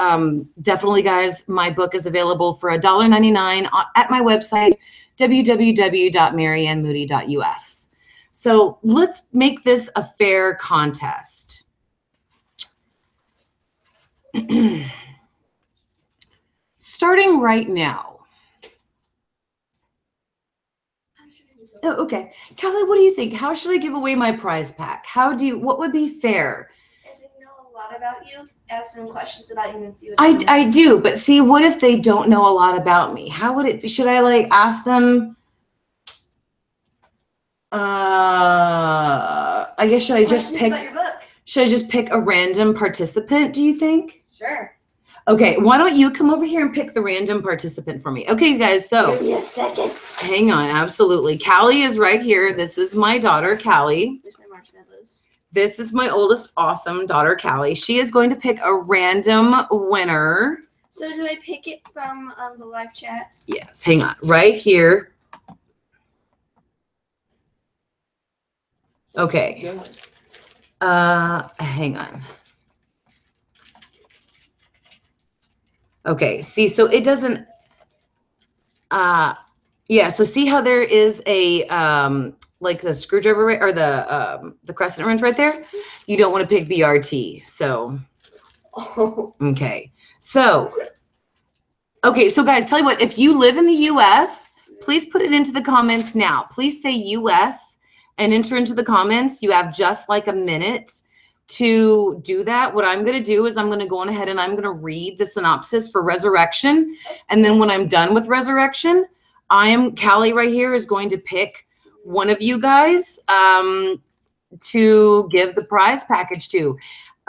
[SPEAKER 1] definitely, guys, my book is available for $1.99 at my website, www.maryannmoody.us. So let's make this a fair contest. Starting right now. Oh, okay. Callie, what do you think? How should I give away my prize pack? What would be fair?
[SPEAKER 3] As I know a lot about you, ask them questions about you and see what
[SPEAKER 1] I do, but see, what if they don't know a lot about me? How would it be? Should I like ask them? I guess should I just pick a random participant, do you think?
[SPEAKER 3] Sure.
[SPEAKER 1] Okay, why don't you come over here and pick the random participant for me? Okay, guys, so
[SPEAKER 3] give me a second.
[SPEAKER 1] Hang on, absolutely. Callie is right here. This is my daughter, Callie.
[SPEAKER 3] There's my marshmallows.
[SPEAKER 1] This is my oldest awesome daughter, Callie. She is going to pick a random winner.
[SPEAKER 3] So do I pick it from the live chat?
[SPEAKER 1] Yes, hang on. Right here. Okay. Hang on. Okay, see, so it doesn't, yeah, so see how there is a, like the screwdriver or the crescent wrench right there? You don't want to pick BRT, so, okay. So guys, tell you what, if you live in the U.S., please put it into the comments now. Please say U.S. and enter into the comments. You have just like a minute to do that. What I'm going to do is I'm going to go on ahead and I'm going to read the synopsis for Resurrection. And then when I'm done with Resurrection, Callie right here is going to pick one of you guys to give the prize package to.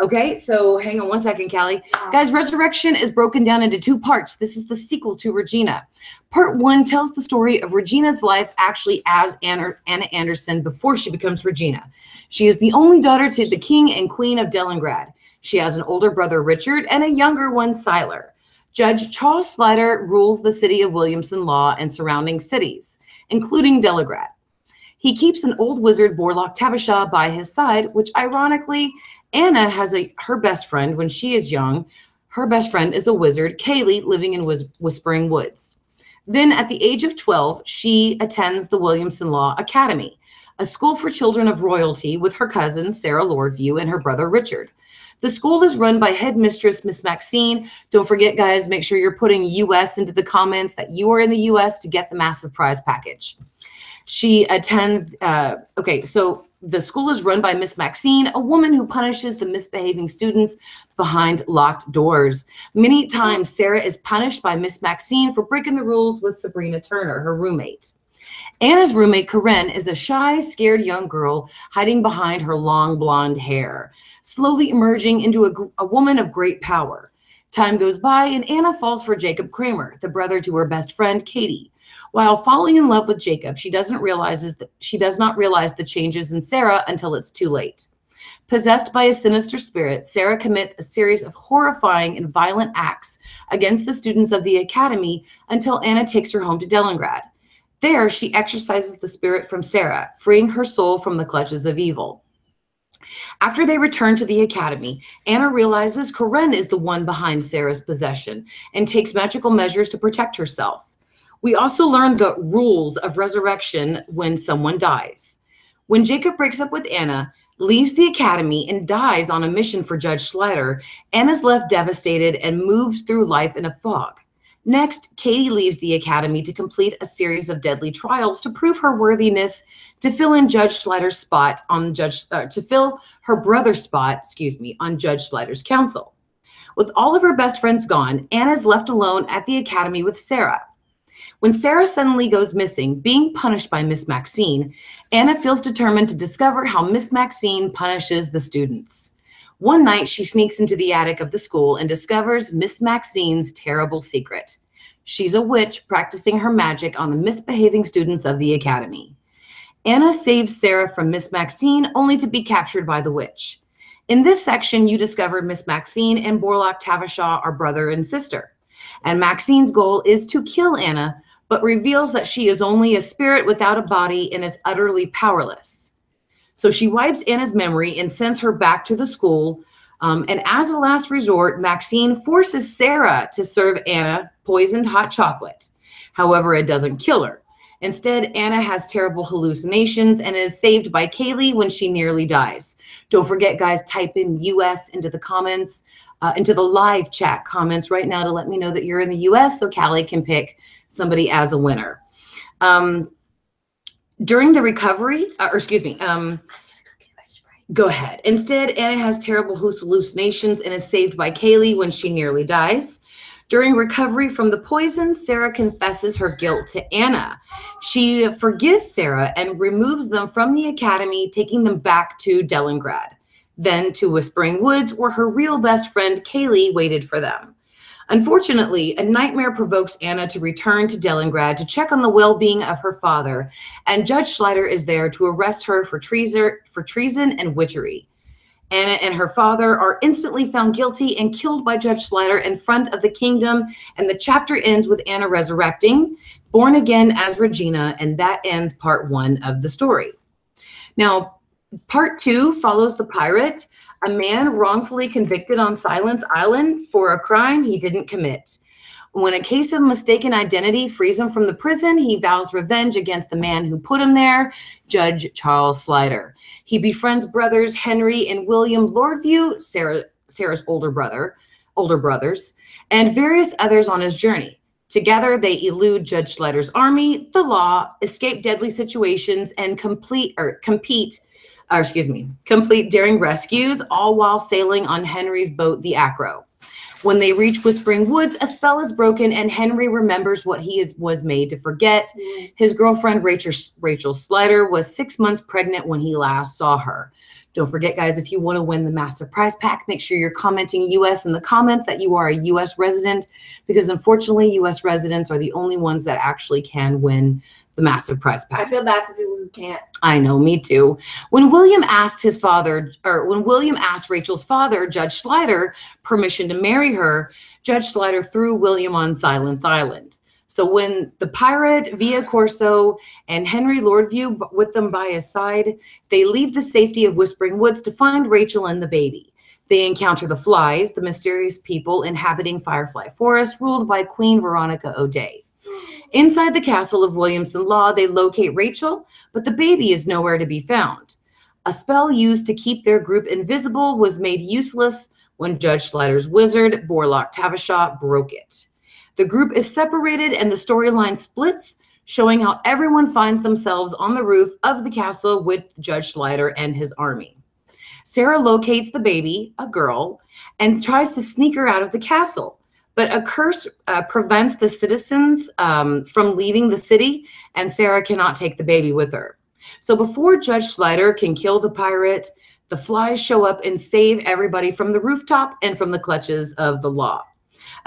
[SPEAKER 1] Okay, so hang on one second, Callie. Guys, Resurrection is broken down into 2 parts. This is the sequel to Regina. Part 1 tells the story of Regina's life actually as Anna Anderson before she becomes Regina. She is the only daughter to the king and queen of Delengrad. She has an older brother, Richard, and a younger one, Siler. Judge Charles Slider rules the city of Williamson Law and surrounding cities, including Delengrad. He keeps an old wizard, Borlaug Tavishaw, by his side, which ironically, Anna has her best friend when she is young. Her best friend is a wizard, Kaylee, living in Whispering Woods. Then at the age of 12, she attends the Williamson Law Academy, a school for children of royalty with her cousin, Sarah Lordview, and her brother, Richard. The school is run by headmistress Miss Maxine. Don't forget, guys, make sure you're putting US into the comments that you are in the US to get the massive prize package. She attends, okay, so the school is run by Miss Maxine, a woman who punishes the misbehaving students behind locked doors. Many times, Sarah is punished by Miss Maxine for breaking the rules with Sabrina Turner, her roommate. Anna's roommate, Corinne, is a shy, scared young girl hiding behind her long blonde hair, slowly emerging into a woman of great power. Time goes by, and Anna falls for Jacob Kramer, the brother to her best friend, Katie. While falling in love with Jacob, she does not realize the changes in Sarah until it's too late. Possessed by a sinister spirit, Sarah commits a series of horrifying and violent acts against the students of the academy until Anna takes her home to Dellengrad. There, she exorcises the spirit from Sarah, freeing her soul from the clutches of evil. After they return to the academy, Anna realizes Corinne is the one behind Sarah's possession and takes magical measures to protect herself. We also learn the rules of resurrection when someone dies. When Jacob breaks up with Anna, leaves the academy, and dies on a mission for Judge Slider, Anna's left devastated and moves through life in a fog. Next, Katie leaves the academy to complete a series of deadly trials to prove her worthiness to fill in Judge Slider's spot on to fill her brother's spot, on Judge Slider's council. With all of her best friends gone, Anna is left alone at the academy with Sarah. When Sarah suddenly goes missing, being punished by Miss Maxine, Anna feels determined to discover how Miss Maxine punishes the students. One night, she sneaks into the attic of the school and discovers Miss Maxine's terrible secret. She's a witch practicing her magic on the misbehaving students of the academy. Anna saves Sarah from Miss Maxine, only to be captured by the witch. In this section, you discover Miss Maxine and Borlaug Tavishaw are brother and sister. And Maxine's goal is to kill Anna, but reveals that she is only a spirit without a body and is utterly powerless. So she wipes Anna's memory and sends her back to the school. And as a last resort, Maxine forces Sarah to serve Anna poisoned hot chocolate. However, it doesn't kill her. Instead, Anna has terrible hallucinations and is saved by Kaylee when she nearly dies. Don't forget, guys, type in US into the comments, into the live chat comments right now to let me know that you're in the US so Callie can pick somebody as a winner. During the recovery, go ahead. Instead, Anna has terrible hallucinations and is saved by Kaylee when she nearly dies. During recovery from the poison, Sarah confesses her guilt to Anna. She forgives Sarah and removes them from the academy, taking them back to Dellengrad, then to Whispering Woods, where her real best friend Kaylee waited for them. Unfortunately, a nightmare provokes Anna to return to Dellengrad to check on the well-being of her father, and Judge Slider is there to arrest her for treason and witchery. Anna and her father are instantly found guilty and killed by Judge Slider in front of the kingdom, and the chapter ends with Anna resurrecting, born again as Regina, and that ends part 1 of the story. Now, part 2 follows the pirate, a man wrongfully convicted on Silence Island for a crime he didn't commit. When a case of mistaken identity frees him from the prison, he vows revenge against the man who put him there, Judge Charles Slider. He befriends brothers Henry and William Lordview, Sarah's older brothers, and various others on his journey. Together, they elude Judge Slider's army, the law, escape deadly situations, and complete daring rescues, all while sailing on Henry's boat, the Acro. When they reach Whispering Woods, a spell is broken, and Henry remembers what he was made to forget. His girlfriend, Rachel Slider, was 6 months pregnant when he last saw her. Don't forget, guys, if you want to win the massive prize pack, make sure you're commenting US in the comments that you are a US resident, because unfortunately, US residents are the only ones that actually can win the massive prize pack.
[SPEAKER 3] I feel bad for people who can't.
[SPEAKER 1] I know, me too. When William asked Rachel's father, Judge Slider, permission to marry her, Judge Slider threw William on Silence Island. So when the pirate, Via Corso, and Henry Lordview with them by his side, they leave the safety of Whispering Woods to find Rachel and the baby. They encounter the Flies, the mysterious people inhabiting Firefly Forest, ruled by Queen Veronica O'Day. Inside the castle of Williamson Law, they locate Rachel, but the baby is nowhere to be found. A spell used to keep their group invisible was made useless when Judge Slider's wizard, Borlock Tavishaw, broke it. The group is separated and the storyline splits, showing how everyone finds themselves on the roof of the castle with Judge Slider and his army. Sarah locates the baby, a girl, and tries to sneak her out of the castle. But a curse prevents the citizens from leaving the city, and Sarah cannot take the baby with her. So before Judge Slider can kill the pirate, the flies show up and save everybody from the rooftop and from the clutches of the law.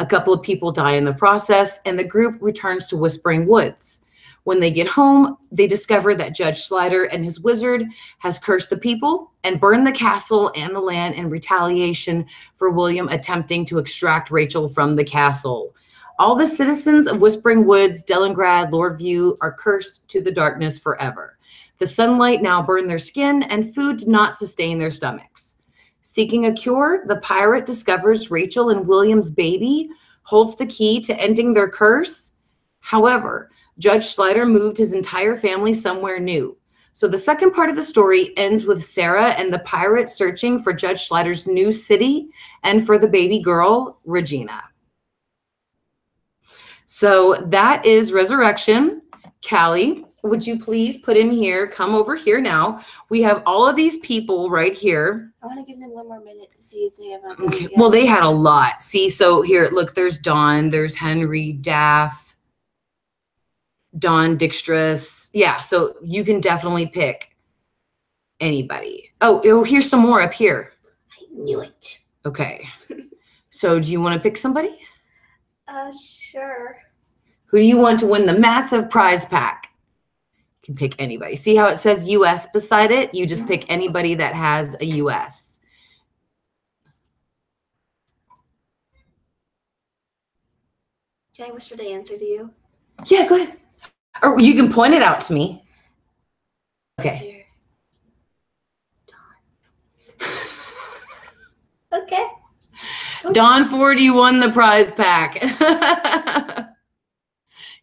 [SPEAKER 1] A couple of people die in the process, and the group returns to Whispering Woods. When they get home, they discover that Judge Slider and his wizard has cursed the people and burned the castle and the land in retaliation for William attempting to extract Rachel from the castle. All the citizens of Whispering Woods, Delengrad, Lordview are cursed to the darkness forever. The sunlight now burned their skin, and food did not sustain their stomachs. Seeking a cure, the pirate discovers Rachel and William's baby holds the key to ending their curse. However, Judge Slider moved his entire family somewhere new. So the second part of the story ends with Sarah and the pirate searching for Judge Slider's new city and for the baby girl, Regina. So that is Resurrection. Callie, would you please put in here, come over here now. We have all of these people right here.
[SPEAKER 3] I want to give them one more minute to see if they have a
[SPEAKER 1] Okay. Well, they had a lot. See, so here, look, there's Dawn, there's Henry, Daff, Dawn Dixtress. Yeah, so you can definitely pick anybody. Oh, here's some more up here.
[SPEAKER 3] I knew it.
[SPEAKER 1] Okay. So do you want to pick somebody?
[SPEAKER 3] Sure.
[SPEAKER 1] Who do you want to win the massive prize pack? You can pick anybody. See how it says US beside it? You just pick anybody that has a US.
[SPEAKER 3] Can I whisper the answer to you?
[SPEAKER 1] Yeah, go ahead. Or you can point it out to me. Okay.
[SPEAKER 3] Okay.
[SPEAKER 1] Dawn Ford, you won the prize pack.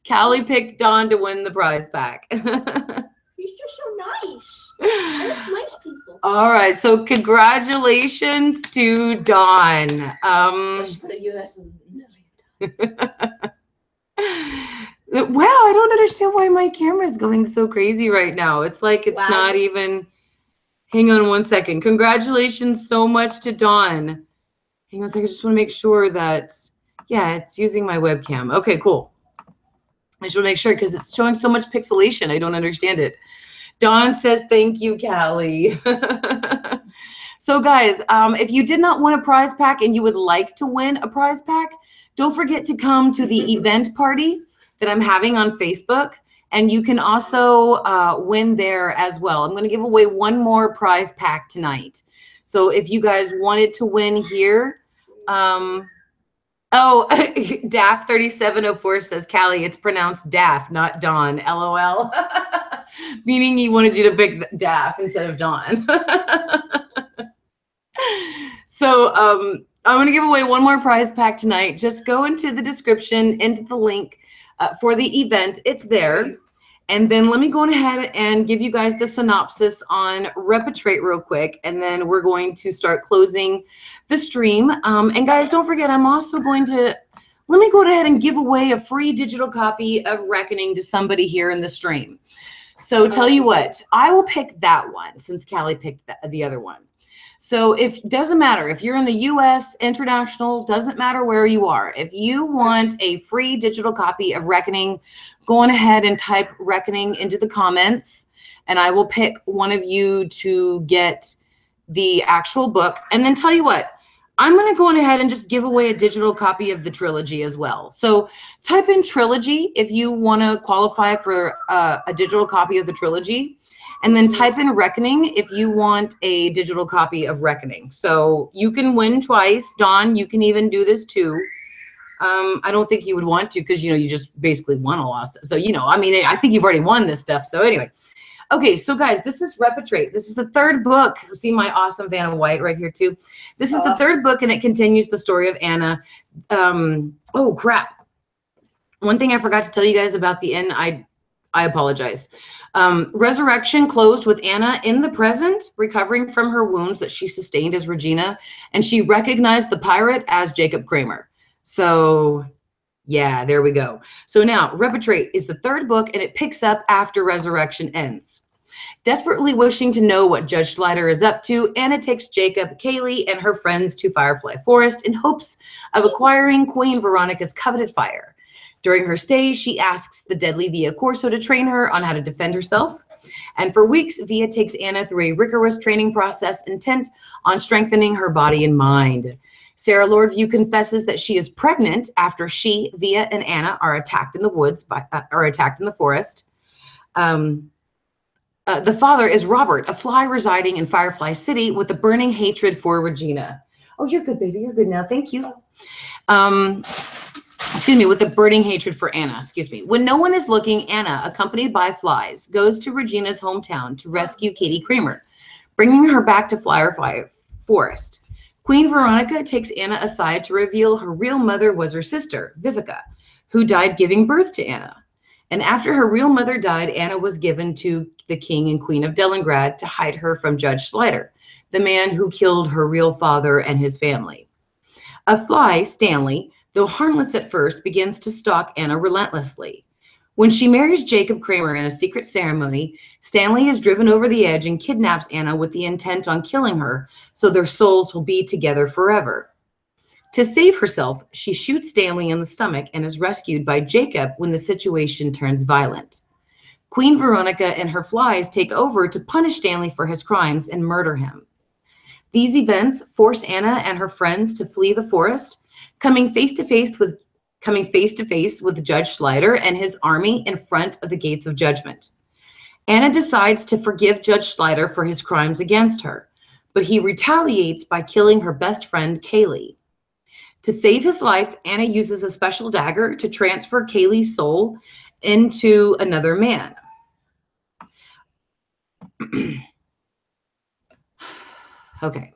[SPEAKER 1] Callie picked Dawn to win the prize pack.
[SPEAKER 3] You're just so nice. I like nice people.
[SPEAKER 1] All right, so congratulations to Dawn.
[SPEAKER 3] Let's put a US in a million.
[SPEAKER 1] Wow, I don't understand why my camera is going so crazy right now. It's like it's not even. Hang on one second. Congratulations so much to Dawn. Hang on a second. I just want to make sure that, yeah, it's using my webcam. Okay, cool. I just want to make sure because it's showing so much pixelation. I don't understand it. Dawn says, thank you, Callie. So guys, if you did not want a prize pack and you would like to win a prize pack, don't forget to come to the event party that I'm having on Facebook. And you can also win there as well. I'm going to give away one more prize pack tonight. So if you guys wanted to win here, Daff 3704 says, Callie, it's pronounced Daff, not Dawn, LOL. Meaning he wanted you to pick Daff instead of Dawn. So I'm going to give away one more prize pack tonight. Just go into the description, into the link for the event. It's there. And then let me go ahead and give you guys the synopsis on Repatriate real quick. And then we're going to start closing the stream. And guys, don't forget, I'm also going to, let me go ahead and give away a free digital copy of Reckoning to somebody here in the stream. So tell you what, I will pick that one since Callie picked the other one. So if doesn't matter if you're in the US, international, doesn't matter where you are. If you want a free digital copy of Reckoning, go on ahead and type Reckoning into the comments, and I will pick one of you to get the actual book. And then tell you what, I'm going to go on ahead and just give away a digital copy of the trilogy as well. So type in trilogy if you want to qualify for a digital copy of the trilogy. And then type in Reckoning if you want a digital copy of Reckoning. So you can win twice. Dawn, you can even do this too. I don't think you would want to because, you just basically won a lot of stuff. So, I mean, I think you've already won this stuff. So anyway. Okay, so guys, this is Repatriate. This is the third book. See my awesome Vanna White right here too. This is the third book, and it continues the story of Anna. Oh, crap. One thing I forgot to tell you guys about the end, I apologize. Resurrection closed with Anna in the present, recovering from her wounds that she sustained as Regina, and she recognized the pirate as Jacob Kramer. So yeah, there we go. So now Repertrate is the third book, and it picks up after Resurrection ends. Desperately wishing to know what Judge Slider is up to, Anna takes Jacob, Kaylee, and her friends to Firefly Forest in hopes of acquiring Queen Veronica's coveted fire. During her stay, she asks the deadly Via Corso to train her on how to defend herself. And for weeks, Via takes Anna through a rigorous training process intent on strengthening her body and mind. Sarah Lordview confesses that she is pregnant after she, Via, and Anna are attacked in the woods, attacked in the forest. The father is Robert, a fly residing in Firefly City with a burning hatred for Regina. Oh, you're good, baby. You're good now. Thank you. With a burning hatred for Anna, When no one is looking, Anna, accompanied by flies, goes to Regina's hometown to rescue Katie Kramer, bringing her back to Firefly Forest. Queen Veronica takes Anna aside to reveal her real mother was her sister, Vivica, who died giving birth to Anna. And after her real mother died, Anna was given to the king and queen of Delengrad to hide her from Judge Slider, the man who killed her real father and his family. A fly, Stanley, though harmless at first, begins to stalk Anna relentlessly. When she marries Jacob Kramer in a secret ceremony, Stanley is driven over the edge and kidnaps Anna with the intent on killing her, so their souls will be together forever. To save herself, she shoots Stanley in the stomach and is rescued by Jacob when the situation turns violent. Queen Veronica and her flies take over to punish Stanley for his crimes and murder him. These events force Anna and her friends to flee the forest, coming face to face with Judge Slider and his army in front of the gates of judgment. Anna decides to forgive Judge Slider for his crimes against her, but he retaliates by killing her best friend, Kaylee. To save his life, Anna uses a special dagger to transfer Kaylee's soul into another man. Okay.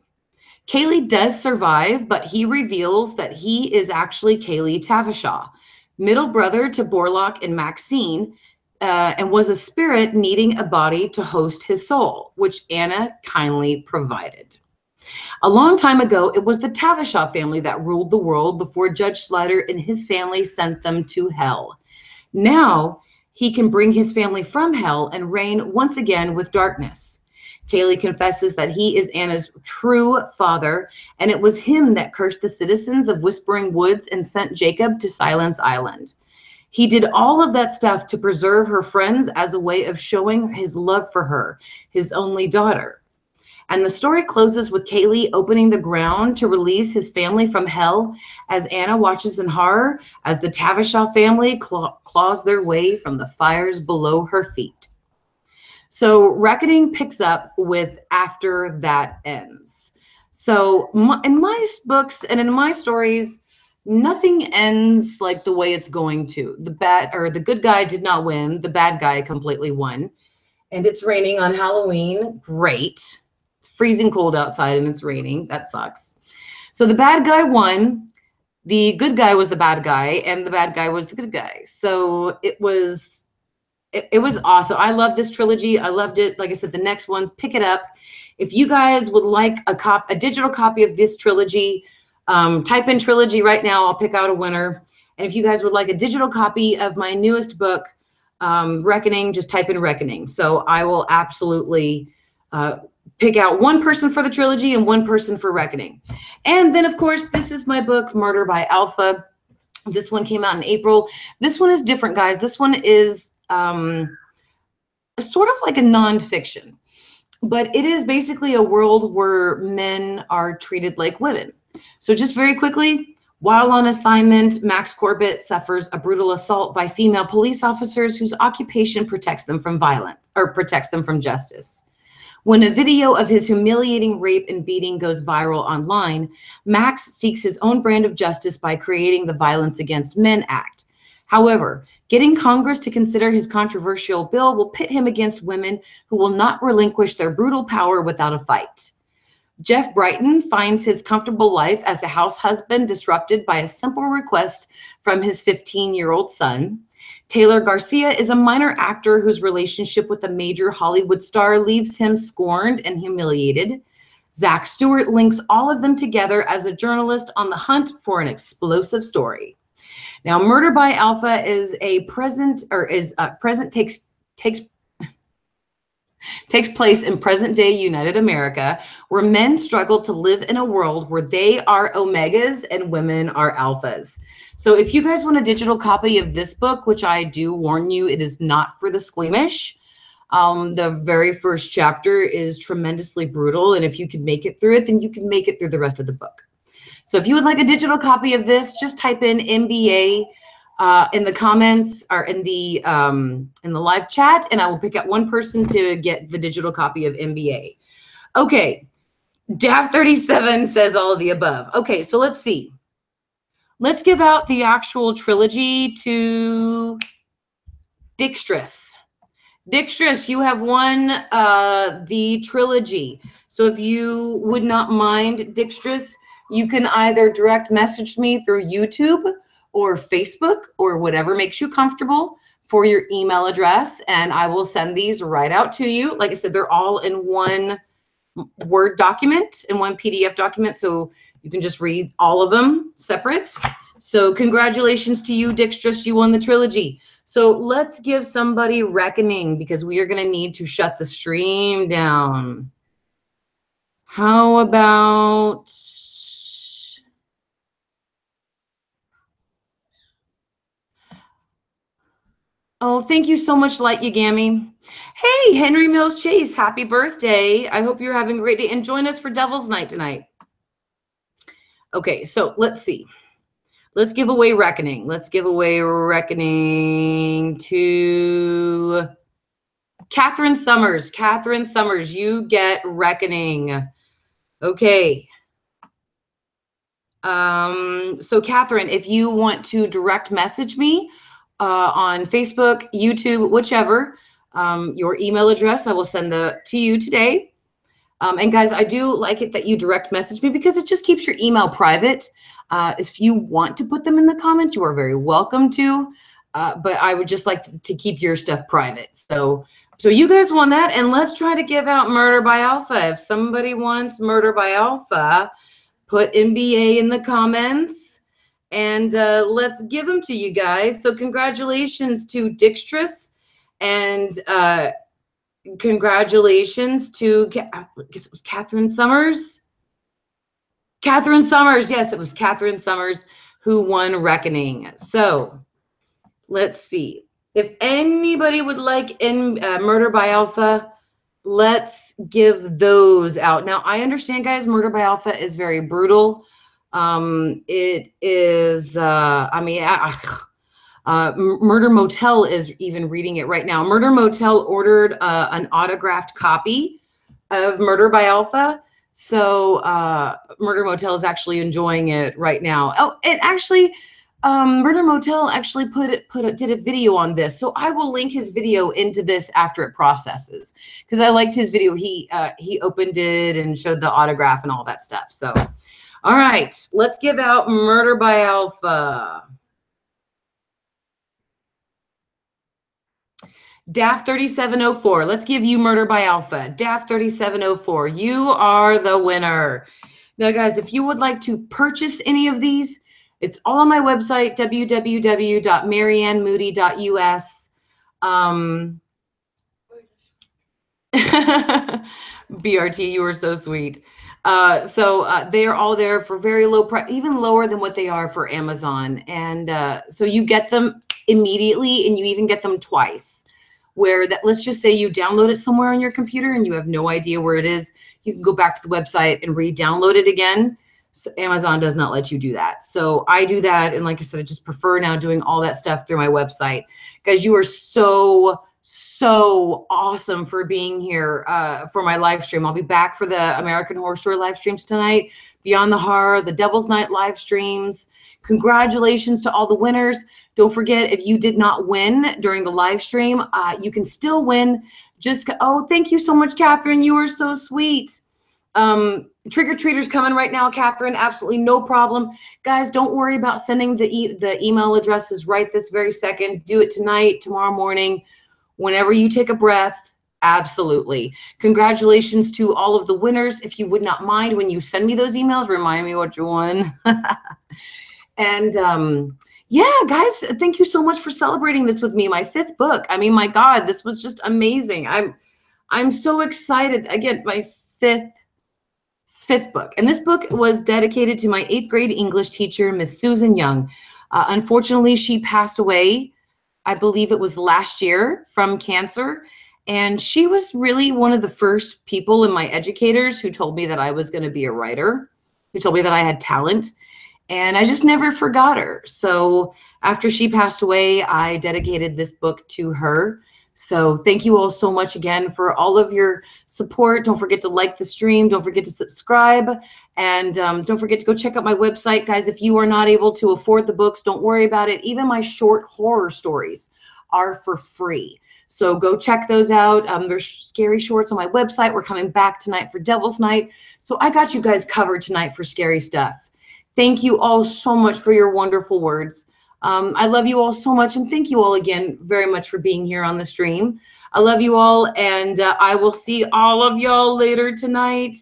[SPEAKER 1] Kaylee does survive, but he reveals that he is actually Kaylee Tavishaw, middle brother to Borlock and Maxine, and was a spirit needing a body to host his soul, which Anna kindly provided. A long time ago, it was the Tavishaw family that ruled the world before Judge Slider and his family sent them to hell. Now, he can bring his family from hell and reign once again with darkness. Kaylee confesses that he is Anna's true father, and it was him that cursed the citizens of Whispering Woods and sent Jacob to Silence Island. He did all of that stuff to preserve her friends as a way of showing his love for her, his only daughter. And the story closes with Kaylee opening the ground to release his family from hell as Anna watches in horror as the Tavishaw family claws their way from the fires below her feet. So Reckoning picks up with after that ends. So in my books and in my stories, nothing ends like the way it's going to. The good guy did not win. The bad guy completely won. And it's raining on Halloween. Great. It's freezing cold outside and it's raining. That sucks. So the bad guy won. The good guy was the bad guy and the bad guy was the good guy. So it was awesome. I love this trilogy. I loved it. Like I said, the next ones, pick it up. If you guys would like a digital copy of this trilogy, type in trilogy right now. I'll pick out a winner. And if you guys would like a digital copy of my newest book, Reckoning, just type in Reckoning. So I will absolutely pick out one person for the trilogy and one person for Reckoning. And then, of course, this is my book, Murder by Alpha. This one came out in April. This one is different, guys. This one is sort of like a nonfiction, but it is basically a world where men are treated like women. So just very quickly, while on assignment, Max Corbett suffers a brutal assault by female police officers whose occupation protects them from violence or protects them from justice. When a video of his humiliating rape and beating goes viral online, Max seeks his own brand of justice by creating the Violence Against Men Act. However, getting Congress to consider his controversial bill will pit him against women who will not relinquish their brutal power without a fight. Jeff Brighton finds his comfortable life as a house husband disrupted by a simple request from his 15-year-old son. Taylor Garcia is a minor actor whose relationship with a major Hollywood star leaves him scorned and humiliated. Zach Stewart links all of them together as a journalist on the hunt for an explosive story. Now, Murder by Alpha is a present, or is present takes place in present-day United America, where men struggle to live in a world where they are omegas and women are alphas. So if you guys want a digital copy of this book, which I do warn you, it is not for the squeamish. The very first chapter is tremendously brutal, and if you can make it through it, then you can make it through the rest of the book. So if you would like a digital copy of this, just type in MBA in the comments or in the live chat, and I will pick out one person to get the digital copy of MBA. Okay, DAF37 says all of the above. Okay, so let's see. Let's give out the actual trilogy to Dixtress. Dixtress, you have won the trilogy. So if you would not mind, Dixtress, you can either direct message me through YouTube or Facebook or whatever makes you comfortable for your email address, and I will send these right out to you. Like I said, they're all in one Word document, in one PDF document, so you can just read all of them separate. So congratulations to you, Dixtress. You won the trilogy. So let's give somebody reckoning, because we are going to need to shut the stream down. How about... Oh, thank you so much, Light Yagami. Hey, Henry Mills Chase, happy birthday. I hope you're having a great day. And join us for Devil's Night tonight. Okay, so let's see. Let's give away Reckoning. Let's give away Reckoning to Catherine Summers. Catherine Summers, you get Reckoning. Okay. So Catherine, if you want to direct message me on Facebook, YouTube, whichever, your email address, I will send to you today. And guys, I do like it that you direct message me, because it just keeps your email private. If you want to put them in the comments, you are very welcome to, but I would just like to keep your stuff private. So you guys want that, and let's try to give out Murder by Alpha. If somebody wants Murder by Alpha, put MBA in the comments, and let's give them to you guys. So congratulations to Dixtress, and congratulations to, I guess it was Catherine Summers. Catherine Summers, yes, it was Catherine Summers who won Reckoning. So let's see. If anybody would like in Murder by Alpha, let's give those out. Now, I understand, guys, Murder by Alpha is very brutal. It is, I mean, Murder Motel is even reading it right now. Murder Motel ordered an autographed copy of Murder by Alpha. So Murder Motel is actually enjoying it right now. Oh, and actually, Murder Motel actually did a video on this. So I will link his video into this after it processes, because I liked his video. He opened it and showed the autograph and all that stuff. So, all right, let's give out Murder by Alpha. DAF 3704, let's give you Murder by Alpha. DAF 3704, you are the winner. Now, guys, if you would like to purchase any of these, it's all on my website, www.maryannmoody.us. BRT, you are so sweet. They are all there for very low price, even lower than what they are for Amazon. And so you get them immediately, and you even get them twice. Where that, let's just say you download it somewhere on your computer and you have no idea where it is, you can go back to the website and re-download it again. So Amazon does not let you do that. So I do that. And like I said, I just prefer now doing all that stuff through my website. Guys, you are so awesome for being here for my live stream. I'll be back for the American Horror Story live streams tonight, Beyond the Horror, the Devil's Night live streams. Congratulations to all the winners. Don't forget, if you did not win during the live stream, you can still win. Oh, thank you so much, Catherine. You are so sweet. Trick-or-treaters coming right now, Catherine. Absolutely no problem. Guys, don't worry about sending the email addresses right this very second. Do it tonight, tomorrow morning, whenever you take a breath. Absolutely. Congratulations to all of the winners. If you would not mind, when you send me those emails, remind me what you won. And yeah, guys, thank you so much for celebrating this with me. My 5th book. I mean, my God, this was just amazing. I'm so excited. Again, my fifth book. And this book was dedicated to my 8th grade English teacher, Miss Susan Young. Unfortunately, she passed away, I believe it was last year, from cancer. And she was really one of the first people in my educators who told me that I was going to be a writer, who told me that I had talent. And I just never forgot her. So after she passed away, I dedicated this book to her. So thank you all so much again for all of your support. Don't forget to like the stream. Don't forget to subscribe. And don't forget to go check out my website. Guys, if you are not able to afford the books, don't worry about it. Even my short horror stories are for free. So go check those out. There's scary shorts on my website. We're coming back tonight for Devil's Night. So I got you guys covered tonight for scary stuff. Thank you all so much for your wonderful words. I love you all so much, and thank you all again very much for being here on the stream. I love you all, and I will see all of y'all later tonight.